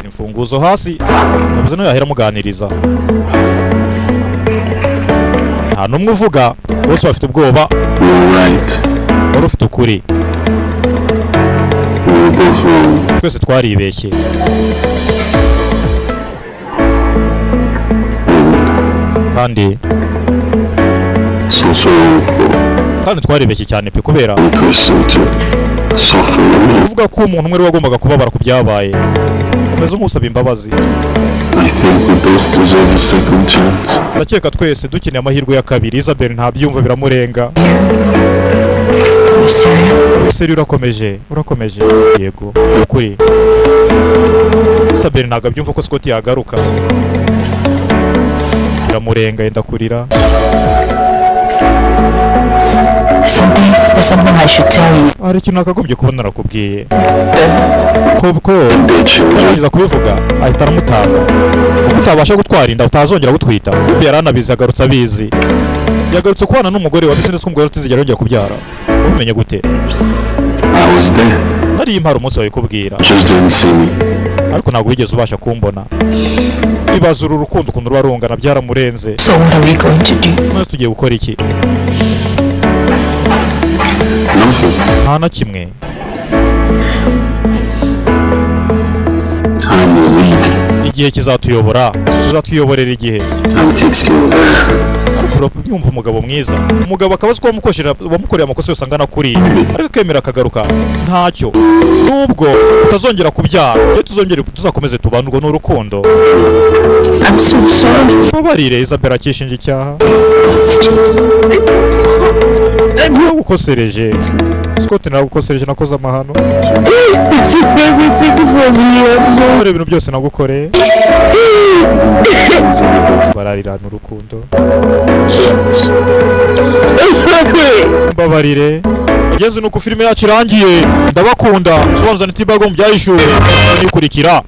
Imfunguzo hasi. Yabuze no yahera muganiriza. Nta numwe uvuga, bose bafite ubwoba. Wari ufite ukuri. Twese twaribeshye. Kandi twaribeshye cyane pe kubera uvuga ko umuntu umwe wagombaga kubabara ku byabaye. Ameze nk'usaba imbabazi. Ndakeka twese dukeneye amahirwe ya kabiri. Isabel ntabyumva biramurenga. Seri urakomeje. Yego ukuri. Isabel ntabwo abyumva ko Scott yagaruka. Biramurenga yenda kurira. There's something I should tell you. Hari ikintu nakagombye kuba narakubwiye. Ko yagiza kubivuga ahita aramutanga. Kuko utabasha gutwara inda utazongera gutwita. Kuko yaranabizi agarutse abizi. Yagarutse kubana n'umugore wa business ko umugore utizigera yongera kubyara. Umenye gute? Nari impara umunsi wabikubwira. Ariko ntabwo wigeze ubasha kumbona. Ibaza uru rukundo ukuntu ruba rungana byaramurenze. So what are we going to do? None tugiye gukora iki? Nta na kimwe. Igihe kizatuyobora. Tuzatwiyoborera igihe. Ariko yumva umugabo mwiza. Umugabo akabaza ko wamukoreye amakosa yose angana kuri. Ariko akemera akagaruka. Ntacyo. Nubwo utazongera kubyara. Tuzakomeze tubane urwo n'urukundo. I'm so sorry. Babarire Isabel akishinja icyaha. Nagukosereje. Scott nagukosereje nakoze amahano. Muri ibintu byose nagukoreye. Bararirana urukundo. Mbabarire. Ageze nuko filime yacu irangiye. Ndabakunda. Sobanza ni T-Bag mu byayishuwe. Nikurikira.